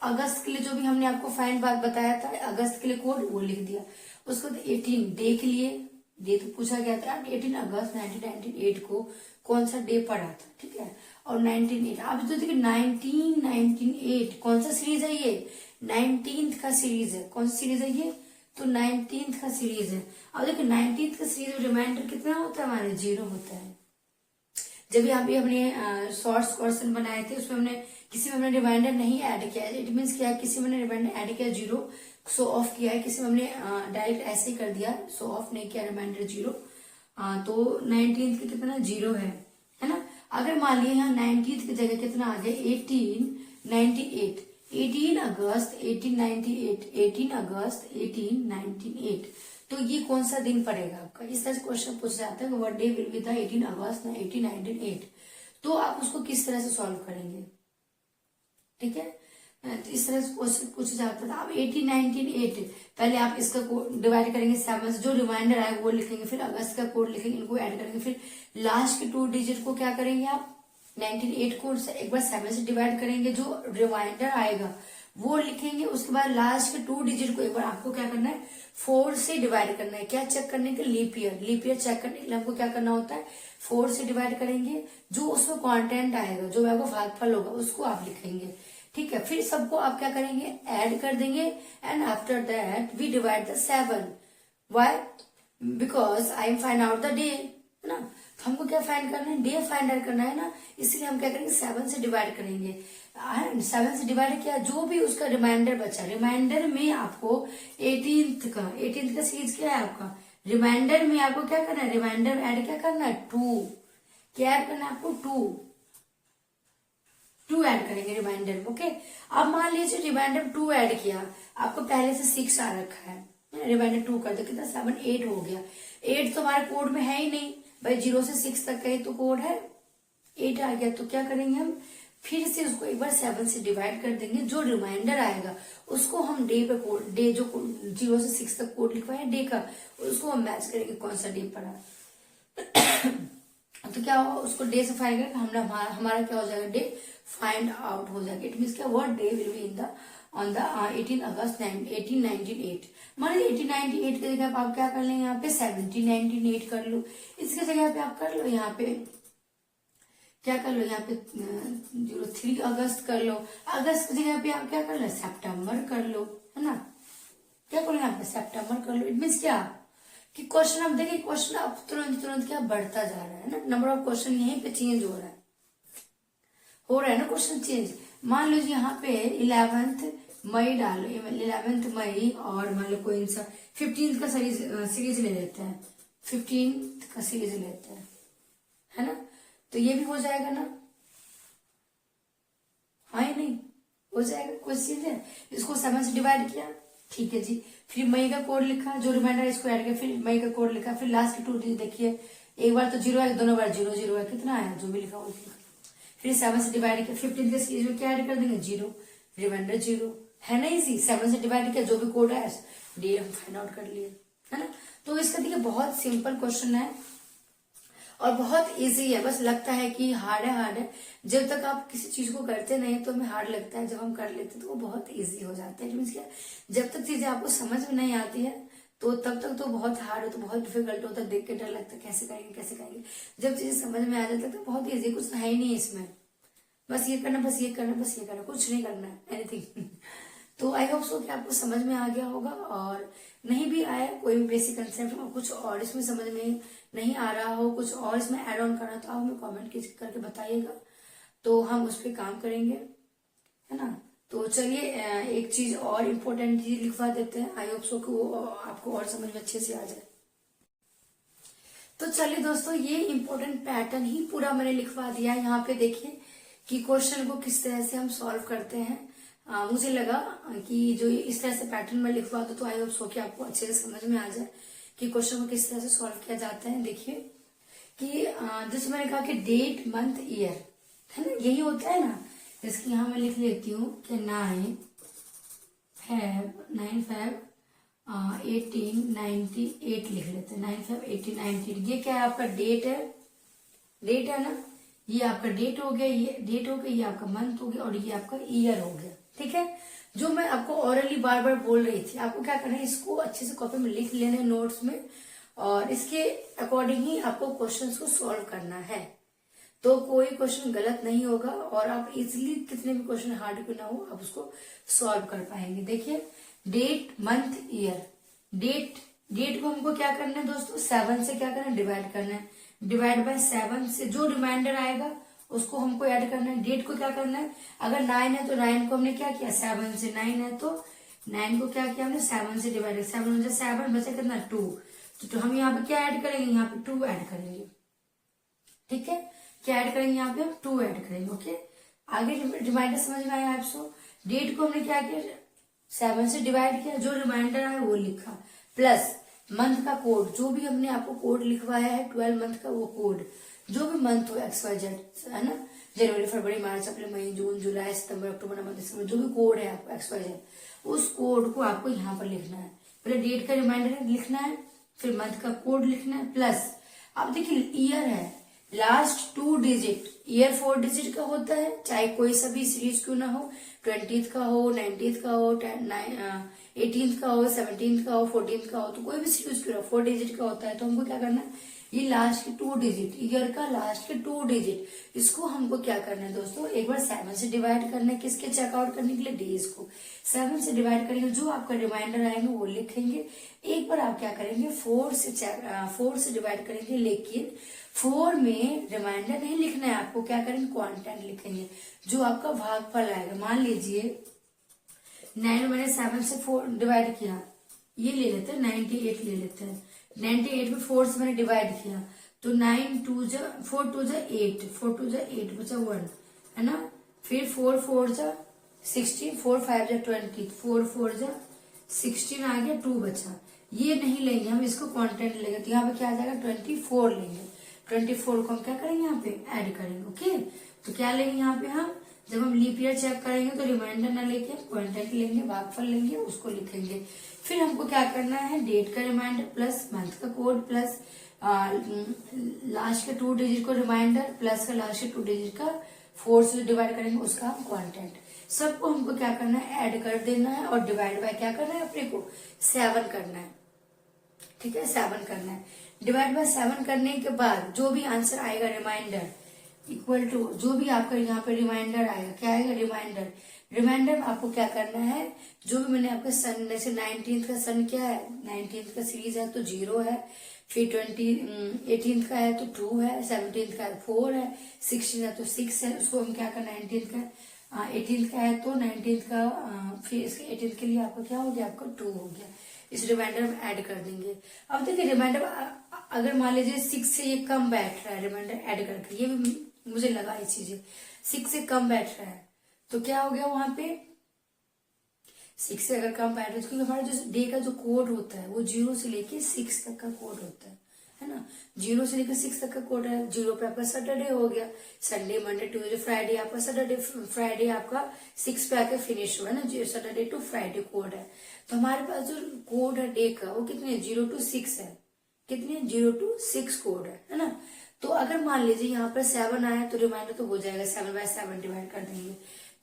अगस्त के लिए जो भी हमने आपको फाइन बात बताया था, अगस्त के लिए कोड वो लिख दिया। उसको 18 डे के लिए, डे तो पूछा गया था, 18 अगस्त 1998 को कौन सा डे पड़ा था, ठीक है। और 1998 अब तो देखिए 1998 कौन सा सीरीज है, ये 19th का सीरीज है। कौन सा सीरीज है ये, तो 19th का सीरीज है। अब देखिए 19th का सीरीज में रिमाइंडर कितना होता है, हमारे 0 होता है। जब यहाँ पे हमने शॉर्ट्स क्वेश्चन बनाए थे उसमें हमने किसी में हमने रिमाइंडर नहीं ऐड किया है, इट मीन्स क्या है, किसी में हमने रिमाइंडर ऐड किया 0 शो ऑफ किया है, किसी में हमने डायरेक्ट ऐसे ही कर दिया, शो ऑफ नहीं किया, रिमाइंडर 0। तो 19th की कितना 0 है ना। अगर मान लिया यहाँ 19th की जगह कितना आ गया 1898, 18 अगस्त 1898, 18 अगस्त 1898, तो ये कौन सा दिन पड़ेगा आपका, इस तरह से क्वेश्चन पूछ जाता है कि what day will be the 18 अगस्त 1898। तो आप उसको किस तरह से सॉल्व करेंगे, ठीक है। तो इस तरह से क्वेश्चन पूछा जाता था। अब 1898 पहले आप इसका डिवाइड करेंगे 7 से, जो रिमाइंडर आए वो लिखेंगे, फिर अगस्त का कोड लिखेंगे, इनको ऐड करेंगे, फिर लास्ट के 2 डिजिट को क्या करेंगे आप 98 को एक बार 7 से डिवाइड करेंगे, जो रिमाइंडर आएगा वो लिखेंगे, उसके बाद लास्ट के 2 डिजिट को एक बार आपको क्या करना है 4 से डिवाइड करना है। क्या चेक करने के, लीप ईयर चेक करने के लिए हमको क्या करना होता है 4 से डिवाइड करेंगे, जो उसमें कंटेंट आएगा, जो आपको भागफल होगा उसको आप लिखेंगे, ठीक है। फिर सबको आप क्या करेंगे ऐड कर देंगे, and after that we divide the 7। Why, because I am find out the day, है ना। तो हमको क्या फाइंड करना है, डे फाइंड आउट करना है ना, इसलिए हम क्या करेंगे 7 से डिवाइड करेंगे। 7 से डिवाइड किया, जो भी उसका रिमाइंडर बचा, रिमाइंडर में आपको 18th का सीरीज क्या है आपका, रिमाइंडर में आपको क्या करना है, रिमाइंडर ऐड क्या करना है 2, क्या ऐड करना है आपको 2 ऐड करेंगे रिमाइंडर में, ओके। अब मान लीजिए रिमाइंडर 2 ऐड किया, आपको पहले से 6 आ रखा है, रिमाइंडर 2 कर दो, कितना 7 8 हो गया। 8 तो हमारे कोड में है ही नहीं भाई, 0 से 6 तक का ही तो कोड है, 8 आ गया। तो क्या करेंगे हम फिर से उसको एक बार 7 से डिवाइड कर देंगे, जो रिमाइंडर आएगा उसको हम डे पे कोड, डे जो 0 से 6 तक कोड लिखवाए डे का, उसको हम मैच करेंगे कौन सा डे पड़ा। तो क्या होगा, उसको डे से फाइंड करके हमारा क्या हो जाएगा, डे फाइंड आउट हो जाएगा। इट मीन्स क्या, what day will be in the on the 18 अगस्त 1898। मान लीजिए 1898 की जगह आप क्या कर लें, यहाँ पे 1798 कर लो। इसकी जगह पे आप कर लो यहाँ पे क्या कर लो, यहाँ पे 03 अगस्त कर लो। अगस्त की जगह पे आप क्या कर लो, सितंबर कर लो, है ना। क्या करो यहाँ पे सितंबर कर लो। इट मीन्स क्या कि क्वेश्चन अब देखिए, क्वेश्चन अब तुरंत तुरंत क्या बढ़ता जा रहा है ना, नंबर ऑफ क्वेश्चन यहीं पे चेंज हो रहा है ना क्वेश्चन चेंज। मान लो यहाँ पे 11 मई डालो, 11 मई, और मान लो कोई सा 15 का सीरीज ले लेते हैं, 15 का सीरीज लेते हैं, है ना। तो ये भी हो जाएगा ना, हाँ या नहीं, हो जाएगा। कोई चीज है, इसको 7 से डिवाइड किया, ठीक है जी। फिर मई का कोड लिखा, जो रिमाइंडर इसको ऐड किया, फिर मई का कोड लिखा, फिर लास्ट के 2 डिजिट देखिए, एक बार तो 0 है, दोनों बार 0 0 है, कितना आया जो भी लिखा वो लिखा। फिर 7 से डिवाइड किया, 15 के सीरीज में क्या ऐड कर देंगे, 0, रिमाइंडर 0, है ना इजी। 7 से डिवाइड किया, जो भी कोड है डी हम फाइंड आउट कर लिए, है ना। तो इसका देखिए बहुत सिंपल क्वेश्चन है और बहुत इजी है, बस लगता है कि हार्ड है। जब तक आप किसी चीज को करते नहीं तो हमें हार्ड लगता है, जब हम कर लेते तो वो बहुत इजी हो जाता है। मीन्स क्या, जब तक चीजें आपको समझ में नहीं आती है तो तब तक तो बहुत हार्ड होता है, बहुत डिफिकल्ट होता है, देख के डर लगता है कैसे करेंगे। जब चीजें समझ में आ जाती है तो बहुत ईजी, कुछ है ही नहीं इसमें, बस ये करना, बस ये करना, बस ये करना, कुछ नहीं करना है एनीथिंग। तो आई होप सो कि आपको समझ में आ गया होगा, और नहीं भी आया कोई भी बेसिक कंसेप्ट और कुछ और इसमें समझ में नहीं आ रहा हो, कुछ और इसमें ऐड ऑन करना, तो आप हमें कमेंट करके बताइएगा, तो हम उस पर काम करेंगे, है ना। तो चलिए एक चीज और इम्पोर्टेंट चीज लिखवा देते हैं, आई होप सो कि वो आपको और समझ में अच्छे से आ जाए। तो चलिए दोस्तों, ये इम्पोर्टेंट पैटर्न ही पूरा मैंने लिखवा दिया है। यहाँ पे देखिए कि क्वेश्चन को किस तरह से हम सॉल्व करते हैं। मुझे लगा कि जो इस तरह से पैटर्न में लिखवा दो तो आई होप सो कि आपको अच्छे से समझ में आ जाए कि क्वेश्चन को किस तरह से सॉल्व किया जाता है। देखिए कि जैसे मैंने कहा कि डेट मंथ ईयर, है ना, यही होता है ना। इसकी यहाँ मैं लिख लेती हूँ कि 9 Feb 1898 लिख लेते हैं, 9 Feb 1898। ये क्या है, आपका डेट है ना, ये आपका डेट हो गया, ये डेट हो गया, ये आपका मंथ हो गया, और ये आपका ईयर हो गया, ठीक है। जो मैं आपको ऑरली बार बार बोल रही थी, आपको क्या करना है, इसको अच्छे से कॉपी में लिख लेना है नोट्स में, और इसके अकॉर्डिंग ही आपको क्वेश्चंस को सॉल्व करना है। तो कोई क्वेश्चन गलत नहीं होगा, और आप इजिली कितने भी क्वेश्चन हार्ड क्यों ना हो आप उसको सॉल्व कर पाएंगे। देखिए डेट मंथ ईयर, डेट को हमको क्या करना है दोस्तों, 7 से क्या करना है, डिवाइड करना है। डिवाइड बाय 7 से जो रिमाइंडर आएगा उसको हमको ऐड करना है। डेट को क्या करना है, अगर 9 है तो 9 को हमने क्या किया, 7 से, 9 है तो 9 को क्या किया हमने, 7 से डिवाइड, 7 बचा कितना, 2। तो हम यहाँ पे क्या ऐड करेंगे, यहाँ पे 2 ऐड करेंगे, ठीक है। क्या ऐड करेंगे, यहाँ पे हम 2 ऐड करेंगे, ओके। आगे रिमाइंडर समझ में आया आपको। डेट को हमने क्या किया, 7 से डिवाइड किया, जो रिमाइंडर आया वो लिखा, प्लस मंथ का कोड, जो भी हमने आपको कोड लिखवाया है 12 मंथ का, वो कोड जो भी मंथ हो XYZ, है ना, जनवरी फरवरी मार्च अप्रैल मई जून जुलाई सितंबर अक्टूबर नवंबर दिसंबर, जो भी कोड है आपको XYZ, उस कोड को आपको यहाँ पर लिखना है। पहले डेट का रिमाइंडर लिखना है, फिर मंथ का कोड लिखना है, प्लस अब देखिए ईयर है, लास्ट 2 डिजिट, ईयर 4 डिजिट का होता है, चाहे कोई सा भी सीरीज क्यों ना हो, 20th का हो, 19th का हो, 18th का हो, 17th का हो, 14th का हो, तो कोई भी सीरीज क्यों ना हो 4 डिजिट का होता है। तो हमको क्या करना है, ये लास्ट के 2 डिजिट, ईयर का लास्ट के 2 डिजिट, इसको हमको क्या करना है दोस्तों, एक बार 7 से डिवाइड करना है, किसके चेकआउट करने के लिए, डेज को 7 से डिवाइड करेंगे, जो आपका रिमाइंडर आएंगे वो लिखेंगे। एक बार आप क्या करेंगे, 4 से डिवाइड करेंगे, लेकिन 4 में रिमाइंडर नहीं लिखना है आपको, क्या करेंगे, क्वांटेंट लिखेंगे, जो आपका भागफल आएगा। मान लीजिए 9 मैंने 7 से 4 डिवाइड किया, ये ले लेते हैं 98 ले लेते हैं, 98 में 4 से मैंने डिवाइड किया तो 4 2 जा 8 बचा 1, है ना। फिर 4 4 जा 16, 4 5 जा 20, 4 4 जा 16 आ गया, 2 बचा। ये नहीं लेंगे हम, इसको क्वांटेंट लेंगे, तो यहाँ पे क्या आ जाएगा, 24 लेंगे। 24 को हम क्या करेंगे, यहाँ पे ऐड करेंगे, ओके। तो क्या लेंगे यहाँ पे हम, जब हम लीप ईयर चेक करेंगे तो रिमाइंडर ना लेके क्वांटिटी लेंगे, भागफल लेंगे, उसको लिखेंगे। फिर हमको क्या करना है, डेट का रिमाइंडर प्लस मंथ का कोड प्लस लास्ट के 2 डिजिट को रिमाइंडर प्लस का लास्ट के 2 डिजिट का 4 से डिवाइड करेंगे उसका क्वांटेंट, सबको हमको क्या करना है, ऐड कर देना है और डिवाइड बाय क्या करना है, अपने को 7 करना है। ठीक है, 7 करना है। डिवाइड बाय 7 करने के बाद जो भी आंसर आएगा रिमाइंडर इक्वल टू, जो भी आपका यहाँ पे रिमाइंडर आएगा, क्या आएगा, रिमाइंडर। रिमाइंडर में आपको क्या करना है, जो भी मैंने आपके सन, जैसे 19th का सन क्या है, 19th का सीरीज है तो 0 है, फिर 18th का है तो 2 है, 17th का है 4 है, 16 है तो 6 है, उसको हम क्या करना है, 19th का 18th का है तो 19th का फिर इसके 18th के लिए आपका क्या हो गया, आपका 2 हो गया, इस रिमाइंडर में ऐड कर देंगे। अब देखिए रिमाइंडर अगर मान लीजिए 6 से ये कम बैठ रहा है, रिमाइंडर ऐड करके, ये भी मुझे लगा ये चीजें 6 से कम बैठ रहा है तो क्या हो गया, वहां पे 6 से अगर कम बैठ रहा है, क्योंकि हमारा जो डे का जो कोड होता है वो 0 से लेके 6 तक का कोड होता है ना, 0 से लेकर 6 तक का कोड है। 0 पे आपका सैटरडे हो गया, संडे मंडे ट्यूजडे फ्राइडे आपका, सैटरडे फ्राइडे आपका 6 पे आके फिनिश हुआ है ना, सैटरडे टू फ्राइडे कोड है। तो हमारे पास जो कोड है डे का वो कितने 0 to 6 है, कितने 0 to 6 कोड है ना। तो अगर मान लीजिए यहाँ पर 7 आया तो रिमाइंडर तो हो जाएगा, 7 by 7 डिवाइड कर देंगे।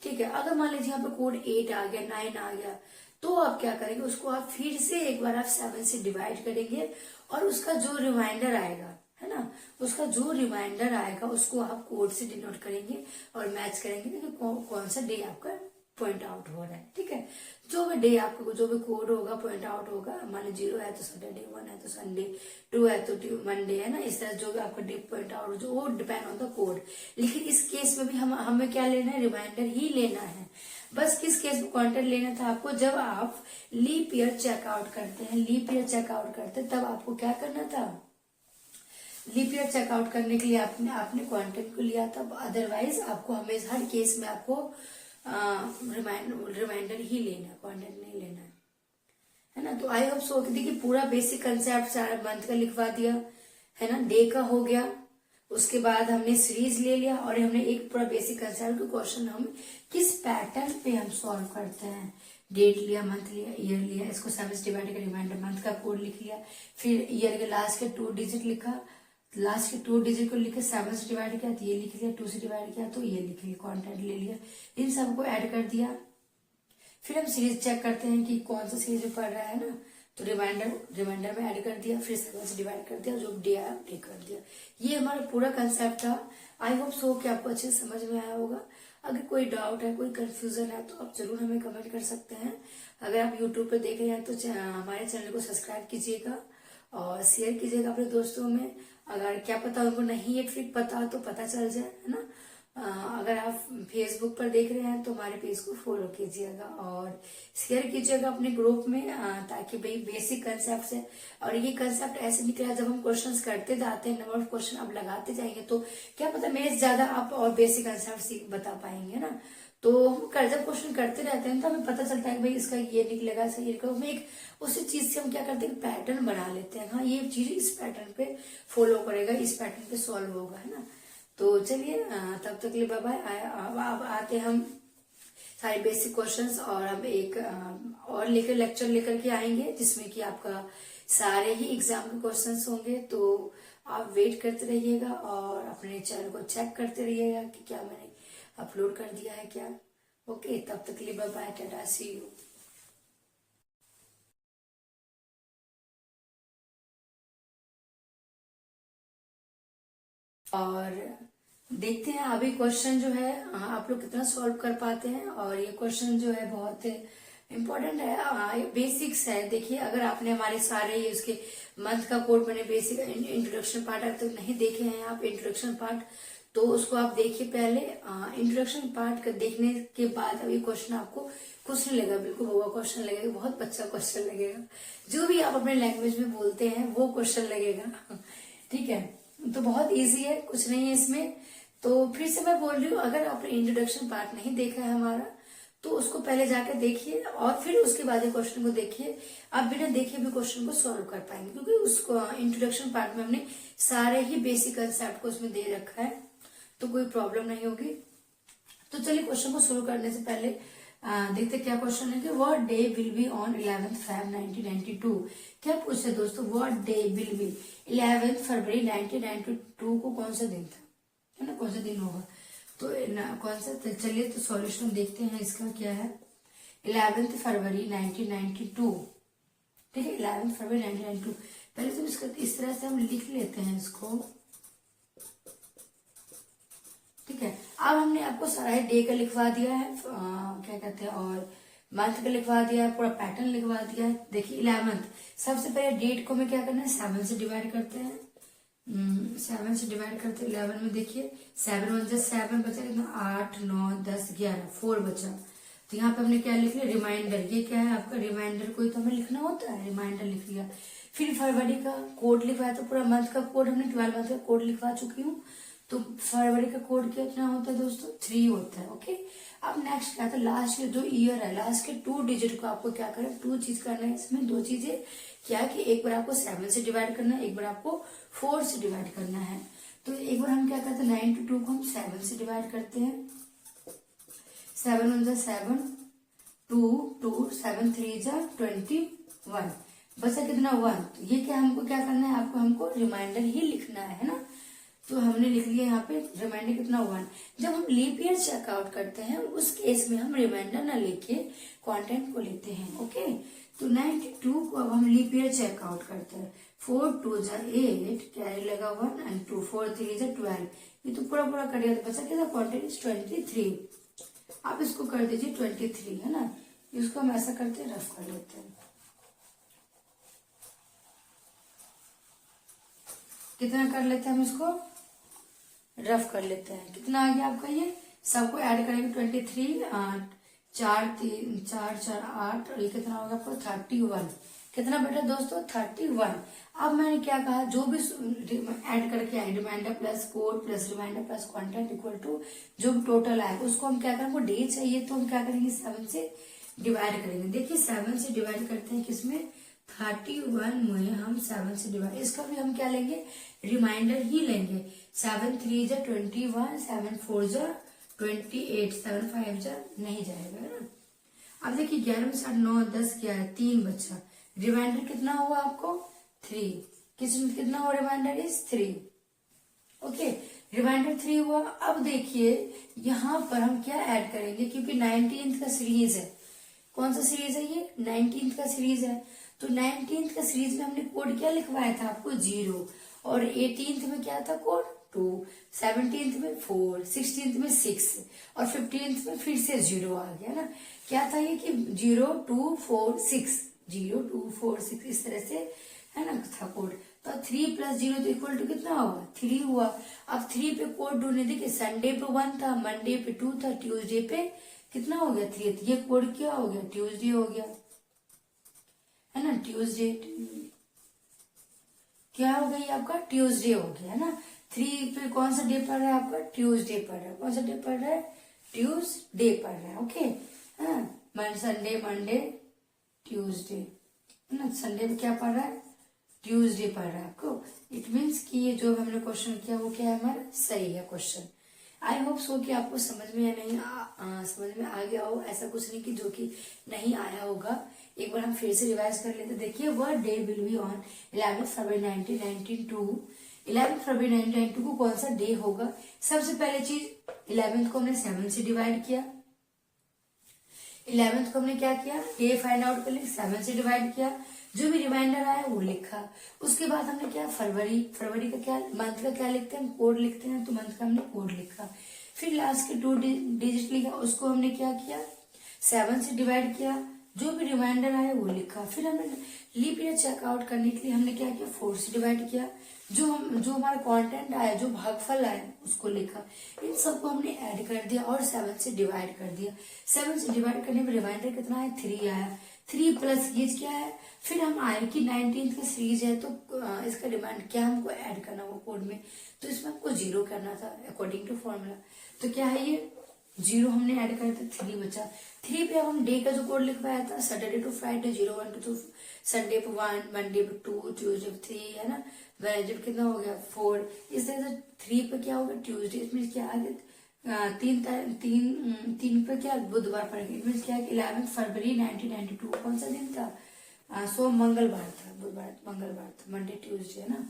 ठीक है, अगर मान लीजिए यहाँ पे कोड 8 आ गया, 9 आ गया, तो आप क्या करेंगे, उसको आप फिर से एक बार आप 7 से डिवाइड करेंगे और उसका जो रिमाइंडर आएगा, है ना, उसका जो रिमाइंडर आएगा उसको आप कोड से डिनोट करेंगे और मैच करेंगे कि कौन सा डे आपका पॉइंट आउट हो रहा है। ठीक है, जो भी डे आपको, जो भी कोड होगा पॉइंट आउट होगा, मान ली 0 है तो सैटरडे, 1 है तो संडे, 2 है तो मंडे, है ना, इस तरह जो भी आपका डे पॉइंट आउट जो वो डिपेंड ऑन द कोड। लेकिन इस केस में भी हमें क्या लेना है, रिमाइंडर ही लेना है। बस किस केस में क्वांटम लेना था आपको, जब आप लीप ईयर चेकआउट करते हैं, लीप ईयर चेकआउट करते हैं तब आपको क्या करना था, लीप ईयर चेकआउट करने के लिए आपने क्वांटम को लिया था। अदरवाइज आपको हमेशा हर केस में आपको रिमाइंडर ही लेना है, क्वांटम नहीं लेना है ना। तो आई होप सो देखिए पूरा बेसिक कंसेप्ट मंथ का लिखवा दिया है ना, डे का हो गया, उसके बाद हमने सीरीज ले लिया और हमने एक पूरा बेसिक कंसेप्ट का क्वेश्चन हम किस पैटर्न पे हम सॉल्व करते हैं, डेट लिया, मंथ लिया, ईयर लिया, इसको 7 से डिवाइड कर रिमाइंडर, मंथ का कोड लिख लिया, फिर ईयर के लास्ट के 2 डिजिट लिखा, लास्ट के 2 डिजिट को लिखे 7 से डिवाइड किया तो ये लिख लिया, 2 से डिवाइड किया तो ये लिख लिया, कॉन्टेंट ले लिया, इन सबको ऐड कर दिया। फिर हम सीरीज चेक करते हैं कि कौन सा सीरीज में पढ़ रहा है ना, तो रिमाइंडर में ऐड कर दिया, फिर 7 से डिवाइड कर दिया, जो डे आया डे कर दिया। ये हमारा पूरा कंसेप्ट था। आई होप सो कि आपको अच्छे से समझ में आया होगा। अगर कोई डाउट है, कोई कंफ्यूजन है तो आप जरूर हमें कमेंट कर सकते हैं। अगर आप यूट्यूब पे देख रहे हैं तो हमारे चैनल को सब्सक्राइब कीजिएगा और शेयर कीजिएगा अपने दोस्तों में। अगर क्या पता उनको नहीं ये ट्रिक पता तो पता चल जाए, है ना। अगर आप फेसबुक पर देख रहे हैं तो हमारे पेज को फॉलो कीजिएगा और शेयर कीजिएगा अपने ग्रुप में, ताकि भाई बेसिक कंसेप्ट है और ये कंसेप्ट ऐसे निकला जब हम क्वेश्चंस करते जाते हैं, नंबर ऑफ क्वेश्चन आप लगाते जाएंगे तो क्या पता मैं ज्यादा आप और बेसिक कंसेप्ट बता पाएंगे ना। तो हम जब क्वेश्चन करते रहते हैं तो हमें पता चलता है कि भाई इसका ये निकलेगा, इसका ये निकलेगा, एक उसी चीज से हम क्या करते हैं, पैटर्न बना लेते हैं। हाँ, ये चीज इस पैटर्न पे फॉलो करेगा, इस पैटर्न पे सॉल्व होगा, है ना। तो चलिए तब तक के लिए बाय बाय। अब आते हम सारे बेसिक क्वेश्चंस और हम एक और लेक्चर लेकर के आएंगे जिसमें कि आपका सारे ही एग्जाम के क्वेश्चंस होंगे। तो आप वेट करते रहिएगा और अपने चैनल को चेक करते रहिएगा कि क्या मैंने अपलोड कर दिया है क्या। ओके, तब तक के लिए bye bye, tata, see you. और देखते हैं अभी क्वेश्चन जो है आप लोग कितना सॉल्व कर पाते हैं। और ये क्वेश्चन जो है बहुत इम्पोर्टेंट है, बेसिक्स है। देखिए अगर आपने हमारे सारे ये उसके मंथ का कोड मैंने बेसिक इंट्रोडक्शन पार्ट अब तक नहीं देखे हैं आप इंट्रोडक्शन पार्ट, तो उसको आप देखिए पहले। इंट्रोडक्शन पार्ट देखने के बाद अभी क्वेश्चन आपको कुछ नहीं लगेगा, बिल्कुल होगा क्वेश्चन लगेगा, बहुत अच्छा क्वेश्चन लगेगा। जो भी आप अपने लैंग्वेज में बोलते हैं वो क्वेश्चन लगेगा। ठीक है, तो बहुत इजी है, कुछ नहीं है इसमें। तो फिर से मैं बोल रही हूँ, अगर आपने इंट्रोडक्शन पार्ट नहीं देखा है हमारा तो उसको पहले जाकर देखिए और फिर उसके बाद क्वेश्चन को देखिए। आप बिना देखे भी क्वेश्चन को सॉल्व कर पाएंगे, क्योंकि उसको इंट्रोडक्शन पार्ट में हमने सारे ही बेसिक कंसेप्ट को उसमें दे रखा है, तो कोई प्रॉब्लम नहीं होगी। तो चलिए क्वेश्चन को शुरू करने से पहले देखते क्या क्वेश्चन है कि what day will be on 11 Feb 1992। क्या पूछे दोस्तों, व्हाट डे विल बी 11 फरवरी 1992 को कौन सा दिन था, है ना, कौन सा दिन होगा। तो कौन सा, तो चलिए तो सॉल्यूशन देखते हैं इसका क्या है। 11 फरवरी 1992, ठीक है, 11 फरवरी 1992। पहले तो इसका इस तरह से हम लिख लेते हैं इसको, ठीक है। अब हमने आपको सारा डे का लिखवा दिया है, क्या कहते हैं, और मंथ का लिखवा दिया है, पूरा पैटर्न लिखवा दिया है। देखिए 11, सबसे पहले डेट को हमें क्या करना है, 7 से डिवाइड करते हैं। 7 से डिवाइड करते हैं 11 में। देखिए 7 1 7 बचा कितना, 8 9 10 11, 4 बचा। तो यहाँ पे हमने क्या लिख लिया, रिमाइंडर। ये क्या है आपका रिमाइंडर, कोई तो हमें लिखना होता है, रिमाइंडर लिख लिया। फिर फरवरी का कोड लिखवाया, तो पूरा मंथ का कोड हमने 12 मंथ का कोड लिखवा चुकी हूँ। तो फरवरी का कोड कितना होता है दोस्तों, 3 होता है। ओके, अब नेक्स्ट क्या था, लास्ट के जो ईयर है, लास्ट के 2 डिजिट को आपको क्या करना है, 2 चीज करना है इसमें, 2 चीजें क्या कि एक बार आपको 7 से डिवाइड करना है, एक बार आपको 4 से डिवाइड करना है। तो एक बार हम क्या करते हैं, 92 को हम 7 से डिवाइड करते हैं। 7 1 7, 2 2 7 3 21, बचा कितना 1। तो ये क्या हमको क्या करना है, आपको हमको रिमाइंडर ही लिखना है ना। तो हमने लिख लिया यहाँ पे रिमाइंडर कितना 1। जब हम लीप ईयर चेकआउट करते हैं उस केस में हम रिमाइंडर ना लेके कंटेंट को लेते हैं। ओके, तो 92 को अब हम लीप ईयर चेकआउट करते हैं। 4 2 8, कैरी लगा 1 एंड 2, 4 3 12, ये तो पूरा पूरा करिए, तो बचा कितना, क्वांटिटी 23। आप इसको कर दीजिए 23, है ना। इसको हम ऐसा करते हैं, रफ कर लेते हैं। कितना कर लेते हैं हम इसको, रफ कर लेते हैं। कितना आ गया आपका, ये सबको ऐड करेंगे 23, 4 3 4 4 8, और ये कितना होगा आपको 31। कितना बेटा दोस्तों, 31। अब मैंने क्या कहा, जो भी ऐड करके आए, remainder plus code plus remainder plus content equal to जो भी टोटल आए, उसको हम क्या करेंगे, डे चाहिए तो हम क्या करेंगे, 7 से डिवाइड करेंगे। देखिए 7 से डिवाइड करते हैं किसमें, 31 में हम 7 से डिवाइड, इसका भी हम क्या लेंगे, रिमाइंडर ही लेंगे। 7 3 21, 7 4 28, 7 5 नहीं जाएगा, है ना। अब देखिए 11 में 7 9 10 11, 3 बचा। रिमाइंडर कितना हुआ आपको, 3। कितना हुआ रिमाइंडर, इज 3। ओके, रिमाइंडर 3 हुआ। अब देखिए यहाँ पर हम क्या ऐड करेंगे, क्योंकि 19th का सीरीज है। कौन सा सीरीज है ये, 19th का सीरीज है। तो 19th का सीरीज में हमने कोड क्या लिखवाया था आपको, 0, और 18th में क्या था कोड, 2, 17th में 4, 16th में 6, और 15th में फिर से 0 आ गया ना। क्या था ये कि 0 2 4 6, 0 2 4 6, इस तरह से, है ना, था कोड। तो 3 + 0 तो इक्वल टू कितना हुआ, 3 हुआ। अब 3 पे कोड ढूंढने, देखिए संडे पे 1 था, मंडे पे 2 था, ट्यूसडे पे कितना हो गया, 3। ये कोड क्या हो गया, ट्यूसडे हो गया, है ना। ट्यूसडे क्या हो गई आपका, ट्यूसडे हो गया, है ना। 3 पे कौन सा डे पड़ रहा है आपका, ट्यूसडे पड़ रहा है। कौन सा डे पड़ रहा है, ट्यूसडे पड़ रहा है। ओके, हाँ, संडे मंडे ट्यूसडे, है ना। संडे पे क्या पड़ रहा है, ट्यूसडे पड़ रहा है आपको। इट मीन्स कि ये जो हमने क्वेश्चन किया वो क्या है हमारा, सही है क्वेश्चन। आई होप सो कि आपको समझ में या नहीं समझ में आ गया हो। ऐसा कुछ नहीं कि जो कि नहीं आया होगा। एक बार हम फिर से रिवाइज कर लेते। देखिए what day will be on 11 फरवरी 1992। 11 फरवरी 1992 को कौन सा डे होगा। सबसे पहले चीज 11th को हमने 7 से डिवाइड किया। 11th को हमने क्या किया, डे फाइंड आउट कर लिया, 7 से डिवाइड किया, जो भी रिमाइंडर आया वो लिखा। उसके बाद हमने क्या, फरवरी का क्या, मंथ का क्या लिखते हैं, कोड लिखते हैं, तो मंथ का हमने कोड लिखा। फिर लास्ट के 2 डिजिट लिखा, उसको हमने क्या किया, 7 से डिवाइड किया, जो भी रिमाइंडर आया वो लिखा। फिर हमने लीप ईयर चेकआउट करने के लिए हमने क्या किया, 4 से डिवाइड किया, जो हमारा कंटेंट आया, जो भागफल आया उसको लिखा। इन सबको हमने ऐड कर दिया और 7 से डिवाइड कर दिया। 7 से डिवाइड करने में रिमाइंडर कितना है, 3 आया। 3 प्लस ये क्या है, फिर हम आए कि 19th का सीरीज है, तो इसका रिमाइंड क्या हमको ऐड करना वो कोड में, तो इसमें हमको 0 करना था अकॉर्डिंग टू फॉर्मूला। तो क्या है ये 0 हमने ऐड कर दिया, 3 बचा। 3 पे अब हम डे का जो कोड लिखवाया था, सैटरडे टू फ्राइडे 0 1 2 संडे पे 1, मंडे पे 2, ट्यूजडे पे 3, है ना, वेडनेसडे पे कितना हो गया 4। इस तरह से 3 पे क्या होगा, ट्यूजडे, इसमें क्या आ गया 3 पे क्या, बुधवार पड़ेगा। इसमें क्या है 11 फरवरी 1992 कौन सा दिन था, सोम मंगलवार था, बुधवार मंगलवार था, मंडे ट्यूसडे, है ना,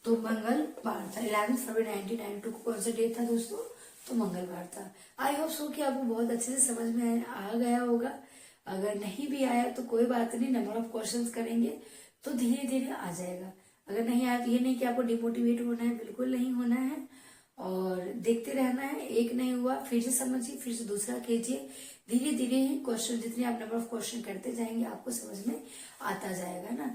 तो मंगलवार था। 11 फरवरी 1992 को कौन सा डे था दोस्तों, तो मंगलवार था। आई होप सो कि आपको बहुत अच्छे से समझ में आ गया होगा। अगर नहीं भी आया तो कोई बात नहीं, नंबर ऑफ क्वेश्चंस करेंगे तो धीरे धीरे आ जाएगा। अगर नहीं आया तो ये नहीं कि आपको डिमोटिवेट होना है, बिल्कुल नहीं होना है, और देखते रहना है। एक नहीं हुआ फिर से समझिए, फिर से दूसरा कीजिए, धीरे धीरे ही क्वेश्चन, जितने आप नंबर ऑफ क्वेश्चन करते जाएंगे आपको समझ में आता जाएगा ना।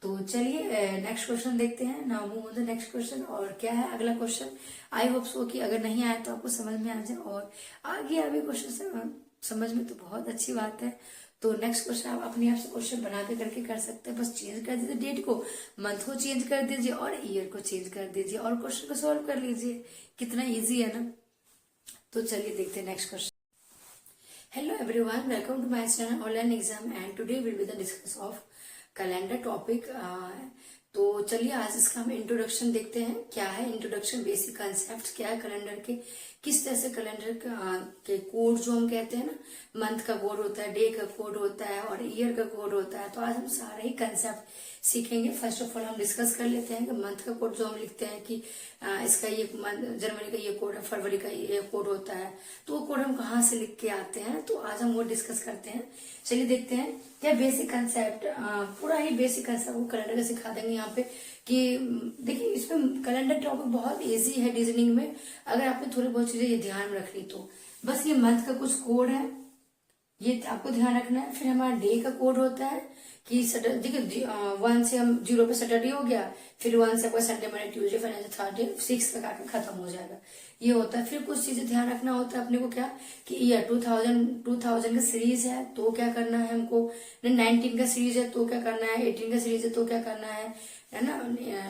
तो चलिए नेक्स्ट क्वेश्चन देखते हैं। Now move on the next question. और क्या है अगला क्वेश्चन? आई होप सो कि अगर नहीं आया तो आपको समझ में आ जाए, और आगे आगे क्वेश्चन समझ में तो बहुत अच्छी बात है। तो नेक्स्ट क्वेश्चन आप अपने आप से क्वेश्चन बना के करके कर सकते हैं। बस चेंज कर दीजिए डेट को, मंथ को चेंज कर दीजिए और ईयर को चेंज कर दीजिए और क्वेश्चन को सॉल्व कर लीजिए। कितना इजी है ना। तो चलिए देखते हैं next question. Hello everyone, welcome to my channel online exam, and today will be the discuss of calendar topic. तो चलिए आज इसका हम इंट्रोडक्शन देखते हैं। क्या है इंट्रोडक्शन? बेसिक कंसेप्ट क्या है कैलेंडर के, किस तरह से कैलेंडर के कोड जो हम कहते हैं ना, मंथ का कोड होता है, डे का कोड होता है और ईयर का कोड होता है। तो आज हम सारे ही कंसेप्ट सीखेंगे। फर्स्ट ऑफ ऑल हम डिस्कस कर लेते हैं कि मंथ का कोड जो हम लिखते हैं कि इसका ये जनवरी का ये कोड है, फरवरी का ये कोड होता है, तो वो कोड हम कहाँ से लिख के आते हैं, तो आज हम वो डिस्कस करते हैं। चलिए देखते हैं क्या बेसिक कंसेप्ट, पूरा ही बेसिक कंसेप्ट वो कैलेंडर का सिखा देंगे यहाँ पे। कि देखिए इसमें कैलेंडर टॉपिक बहुत इजी है रीजनिंग में, अगर आपने थोड़ी बहुत चीजें ये ध्यान में रख ली तो। बस ये मंथ का कुछ कोड है, ये आपको ध्यान रखना है। फिर हमारा डे का कोड होता है कि देखिए 1 से हम 0 पे सैटरडे हो गया, फिर 1 से आपका संडे मंडे ट्यूसडे फिर थर्सडे 6 तक आकर खत्म हो जाएगा, ये होता है। फिर कुछ चीजें ध्यान रखना होता है अपने को, क्या कि ईयर 2000 का सीरीज है तो क्या करना है हमको, 19 का सीरीज है तो क्या करना है, 18 का सीरीज है तो क्या करना है ना,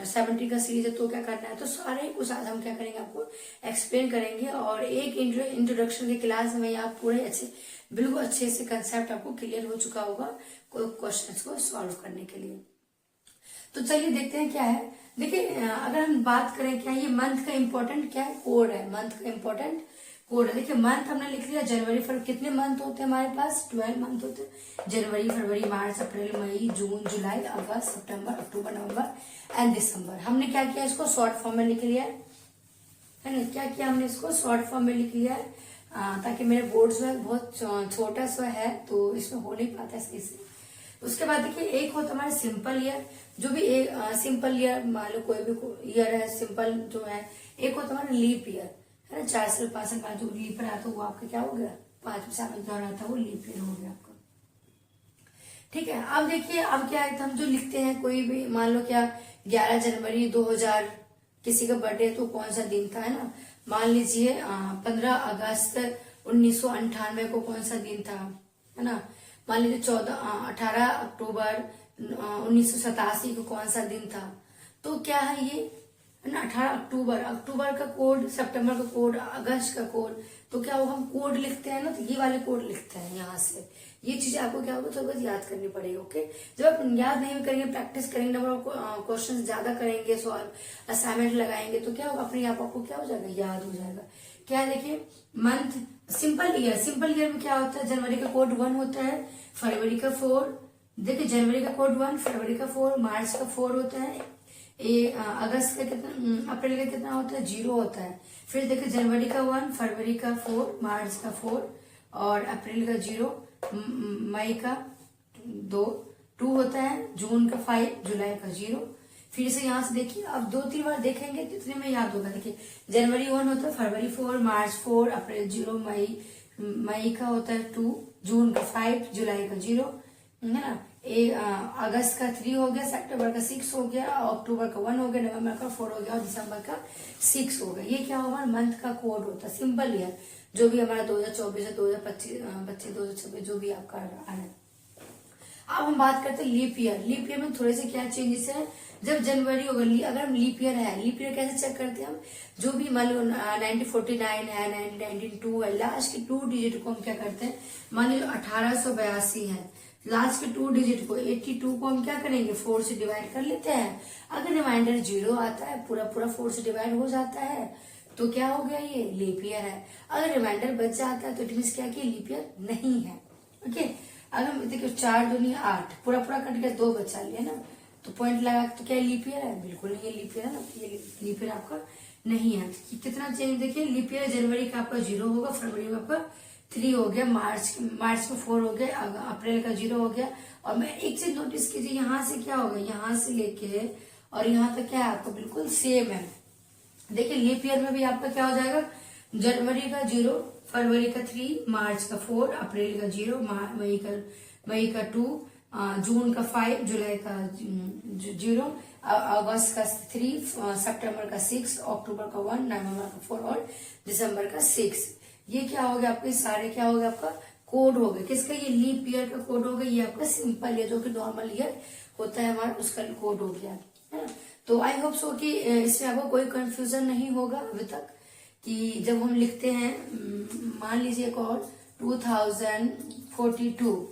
17 का सीरीज है तो क्या करना है। तो सारे कुछ आज हम क्या करेंगे आपको एक्सप्लेन करेंगे, और एक इंट्रोडक्शन की क्लास में आप पूरे अच्छे बिल्कुल अच्छे से कंसेप्ट आपको क्लियर हो चुका होगा क्वेश्चंस को सॉल्व करने के लिए। तो चलिए देखते हैं क्या है। देखिए अगर हम बात करें क्या ये मंथ का इम्पोर्टेंट क्या है, कोड है, मंथ का इम्पोर्टेंट कोड है। देखिए मंथ हमने लिख लिया जनवरी फरवरी, कितने मंथ होते हैं हमारे पास, 12 मंथ होते हैं। जनवरी फरवरी मार्च अप्रैल मई जून जुलाई अगस्त सितंबर अक्टूबर नवंबर एंड दिसंबर। हमने क्या किया, इसको शॉर्ट फॉर्म में लिख लिया है ना। क्या किया हमने, इसको शॉर्ट फॉर्म में लिख लिया है, ताकि मेरे बोर्ड जो है बहुत छोटा सा है तो इसमें हो नहीं पाता सही से। उसके बाद देखिए एक होता है हमारा सिंपल ईयर, जो भी एक सिंपल ईयर मान लो कोई भी ईयर है सिंपल जो है। एक होता है हमारा लीप ईयर है ना, 4 साल 5 साल बाद जो लीप ईयर आता है वो आपका क्या हो गया, 5 साल में दौर आता है वो लीप ईयर हो गया आपका। ठीक है, अब देखिए अब क्या है, हम जो लिखते हैं कोई भी मान लो क्या 11 जनवरी 2000 किसी का बर्थडे तो कौन सा दिन था है ना। मान लीजिए 15 अगस्त 1998 को कौन सा दिन था है ना। मान लीजिए 18 अक्टूबर 1987 को कौन सा दिन था। तो क्या है ये है ना, 18 अक्टूबर का कोड, सितंबर का कोड, अगस्त का कोड। तो क्या होगा, हम कोड लिखते हैं ना, तो ये वाले कोड लिखते हैं यहाँ से। ये चीज आपको क्या होगा थोड़ा बहुत याद करनी पड़ेगी। ओके, जब आप याद नहीं करेंगे, प्रैक्टिस करेंगे, नंबर ऑफ क्वेश्चन ज्यादा करेंगे, सॉल्व असाइनमेंट लगाएंगे, तो क्या होगा अपने आप आपको क्या हो जाएगा, याद हो जाएगा। क्या देखिए मंथ सिंपल ईयर में क्या होता है, जनवरी का कोड 1 होता है, फरवरी का 4, देखिए जनवरी का कोड 1, फरवरी का 4, मार्च का 4 होता है, अगस्त का कितना, अप्रैल का कितना होता है, 0 होता है। फिर देखिए जनवरी का 1, फरवरी का 4, मार्च का 4 और अप्रैल का 0, मई का 2 होता है, जून का 5, जुलाई का 0। फिर से यहाँ से देखिए अब 2-3 बार देखेंगे कितने में याद होगा। देखिए जनवरी 1 होता है, फरवरी 4, मार्च 4, अप्रैल 0, मई का होता है 2, जून का 5, जुलाई का 0 है ना। अगस्त का 3 हो गया, सितंबर का 6 हो गया, अक्टूबर का 1 हो गया, नवंबर का 4 हो गया और दिसंबर का 6 हो गया। ये क्या होगा, मंथ का कोड होता है, सिंपल ईयर जो भी हमारा 2024 है, 2025 2026 जो भी आपका आ रहा है। अब हम बात करते हैं लीप ईयर। लीप ईयर में थोड़े से क्या चेंजेस है, जब जनवरी होगा, अगर हम लीप ईयर है, लीप ईयर कैसे चेक करते हैं हम, जो भी मान लो 1949 है, 1992 है, लास्ट के 2 डिजिट को हम क्या करते हैं, मान लो 1882 है, लास्ट के 2 डिजिट को 82 को हम क्या करेंगे, 4 से डिवाइड कर लेते हैं। अगर रिमाइंडर 0 आता है, पूरा 4 से डिवाइड हो जाता है, तो क्या हो गया, ये लीप ईयर है। अगर रिमाइंडर बच जाता है तो इट मीन्स क्या कि लीप ईयर नहीं है। ओके, अगर देखिए 4 दूनी 8, पूरा कट गया, 2 बचा लिया ना, तो पॉइंट लगा तो क्या लीप ईयर है, बिल्कुल नहीं, ये लीप ईयर है ना, ये लीप ईयर आपका नहीं है। कितना चेंज देखिए, लीप ईयर जनवरी का आपका 0 होगा, फरवरी में आपका 3 हो गया, मार्च में 4 हो गया, अप्रैल का 0 हो गया। और मैं एक चीज नोटिस कीजिए, यहाँ से क्या होगा, यहाँ से लेके और यहाँ तक क्या है आपका बिल्कुल सेम है। देखिए लीप ईयर में भी आपका क्या हो जाएगा, जनवरी का 0, फरवरी का 3, मार्च का 4, अप्रैल का 0, मई का 2, जून का 5, जुलाई का 0, अगस्त का 3, सितंबर का 6, अक्टूबर का 1, नवंबर का 4 और दिसंबर का 6। ये क्या हो गया आपके सारे, क्या हो गया आपका कोड हो गया। किसका, ये लीप ईयर का कोड हो गया। ये आपका सिंपल है, जो कि नॉर्मल ईयर होता है हमारा, उसका कोड हो गया है ना। तो आई होप सो कि इसमें आपको कोई कंफ्यूजन नहीं होगा अभी तक, कि जब हम लिखते हैं, मान लीजिए एक और 2042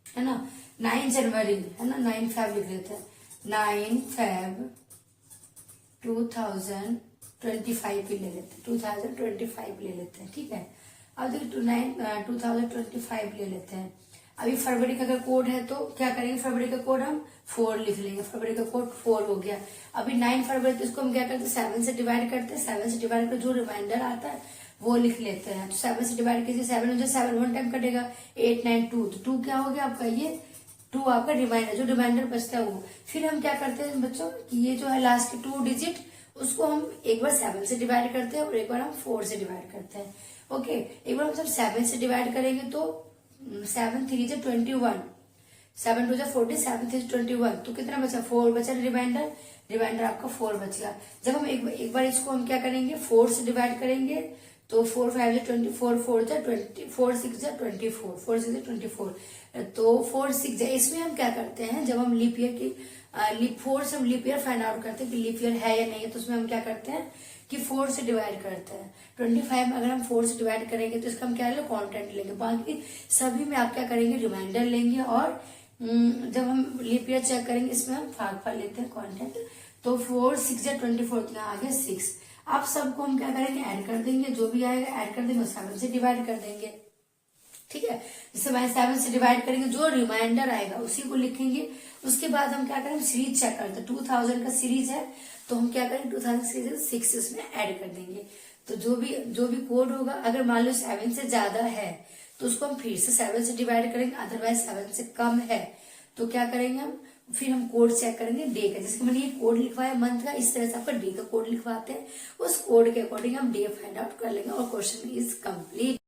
है ना, 9 जनवरी है ना, 9 फेब लिख लेते हैं, 9 फेब 2025 भी ले लेते हैं, 2025 ले लेते हैं, ठीक है। अब देखिए 2025 ले लेते हैं। अभी फरवरी का अगर कोड है तो क्या करेंगे, फरवरी का कोड हम 4 लिख लेंगे, फरवरी का कोड 4 हो गया। अभी 9 फरवरी, तो इसको हम क्या करते हैं, 7 से डिवाइड करते हैं, 7 से डिवाइड कर जो रिमाइंडर आता है वो लिख लेते हैं। तो 7 से डिवाइड कीजिए, 7 हो जाए, 7 1 टाइम कटेगा, 8 9 2, तो 2 क्या हो गया आपका, ये 2 आपका रिमाइंडर, जो रिमाइंडर बचता है वो। फिर हम क्या करते हैं बच्चों, कि ये जो है लास्ट के 2 डिजिट, उसको हम एक बार 7 से डिवाइड करते हैं और एक बार हम 4 से डिवाइड करते हैं। ओके, एक बार हम जब 7 से डिवाइड करेंगे तो 7 3 जा 21, 7 2 जा 40, 7 3 21, तो कितना बचा, 4 बचा रिमाइंडर आपका 4 बच गया। जब हम एक बार इसको हम क्या करेंगे, 4 से डिवाइड करेंगे, तो 4 5 जा 24, 4 जा 20, 4 6 जा 24, 4 6 जा 24, तो 4 6 जा। इसमें हम क्या करते हैं, जब हम लीप ईयर की लीप 4 से हम लीप ईयर फाइंड आउट करते हैं कि लीप ईयर है या नहीं है, तो उसमें हम क्या करते हैं कि 4 से डिवाइड करते हैं। 25 में अगर हम 4 से डिवाइड करेंगे तो इसका हम क्या लेंगे, कॉन्टेंट लेंगे। बाकी सभी में आप क्या करेंगे, रिमाइंडर लेंगे। और जब हम लीप ईयर चेक करेंगे, इसमें हम भागफल लेते हैं, कॉन्टेंट। तो 4 6 या 24, तो यहाँ आ गया 6। आप सबको हम क्या करेंगे, ऐड कर देंगे, जो भी आएगा ऐड कर देंगे, 7 से डिवाइड कर देंगे, ठीक है। जैसे भाई 7 से डिवाइड करेंगे, जो रिमाइंडर आएगा उसी को लिखेंगे। उसके बाद हम क्या करेंगे, सीरीज चेक करते हैं, 2000 का सीरीज है तो हम क्या करेंगे, 2000 सीरीज 6 इसमें ऐड कर देंगे। तो जो भी कोड होगा, अगर मान लो 7 से ज्यादा है तो उसको हम फिर से 7 से डिवाइड करेंगे, अदरवाइज 7 से कम है तो क्या करेंगे हम, फिर हम कोड चेक करेंगे डे का। जैसे मैंने ये कोड लिखवाया मंथ का, इस तरह से आपका डे का कोड लिखवाते हैं, उस कोड के अकॉर्डिंग हम डे फाइंड आउट कर लेंगे और क्वेश्चन इज कंप्लीट।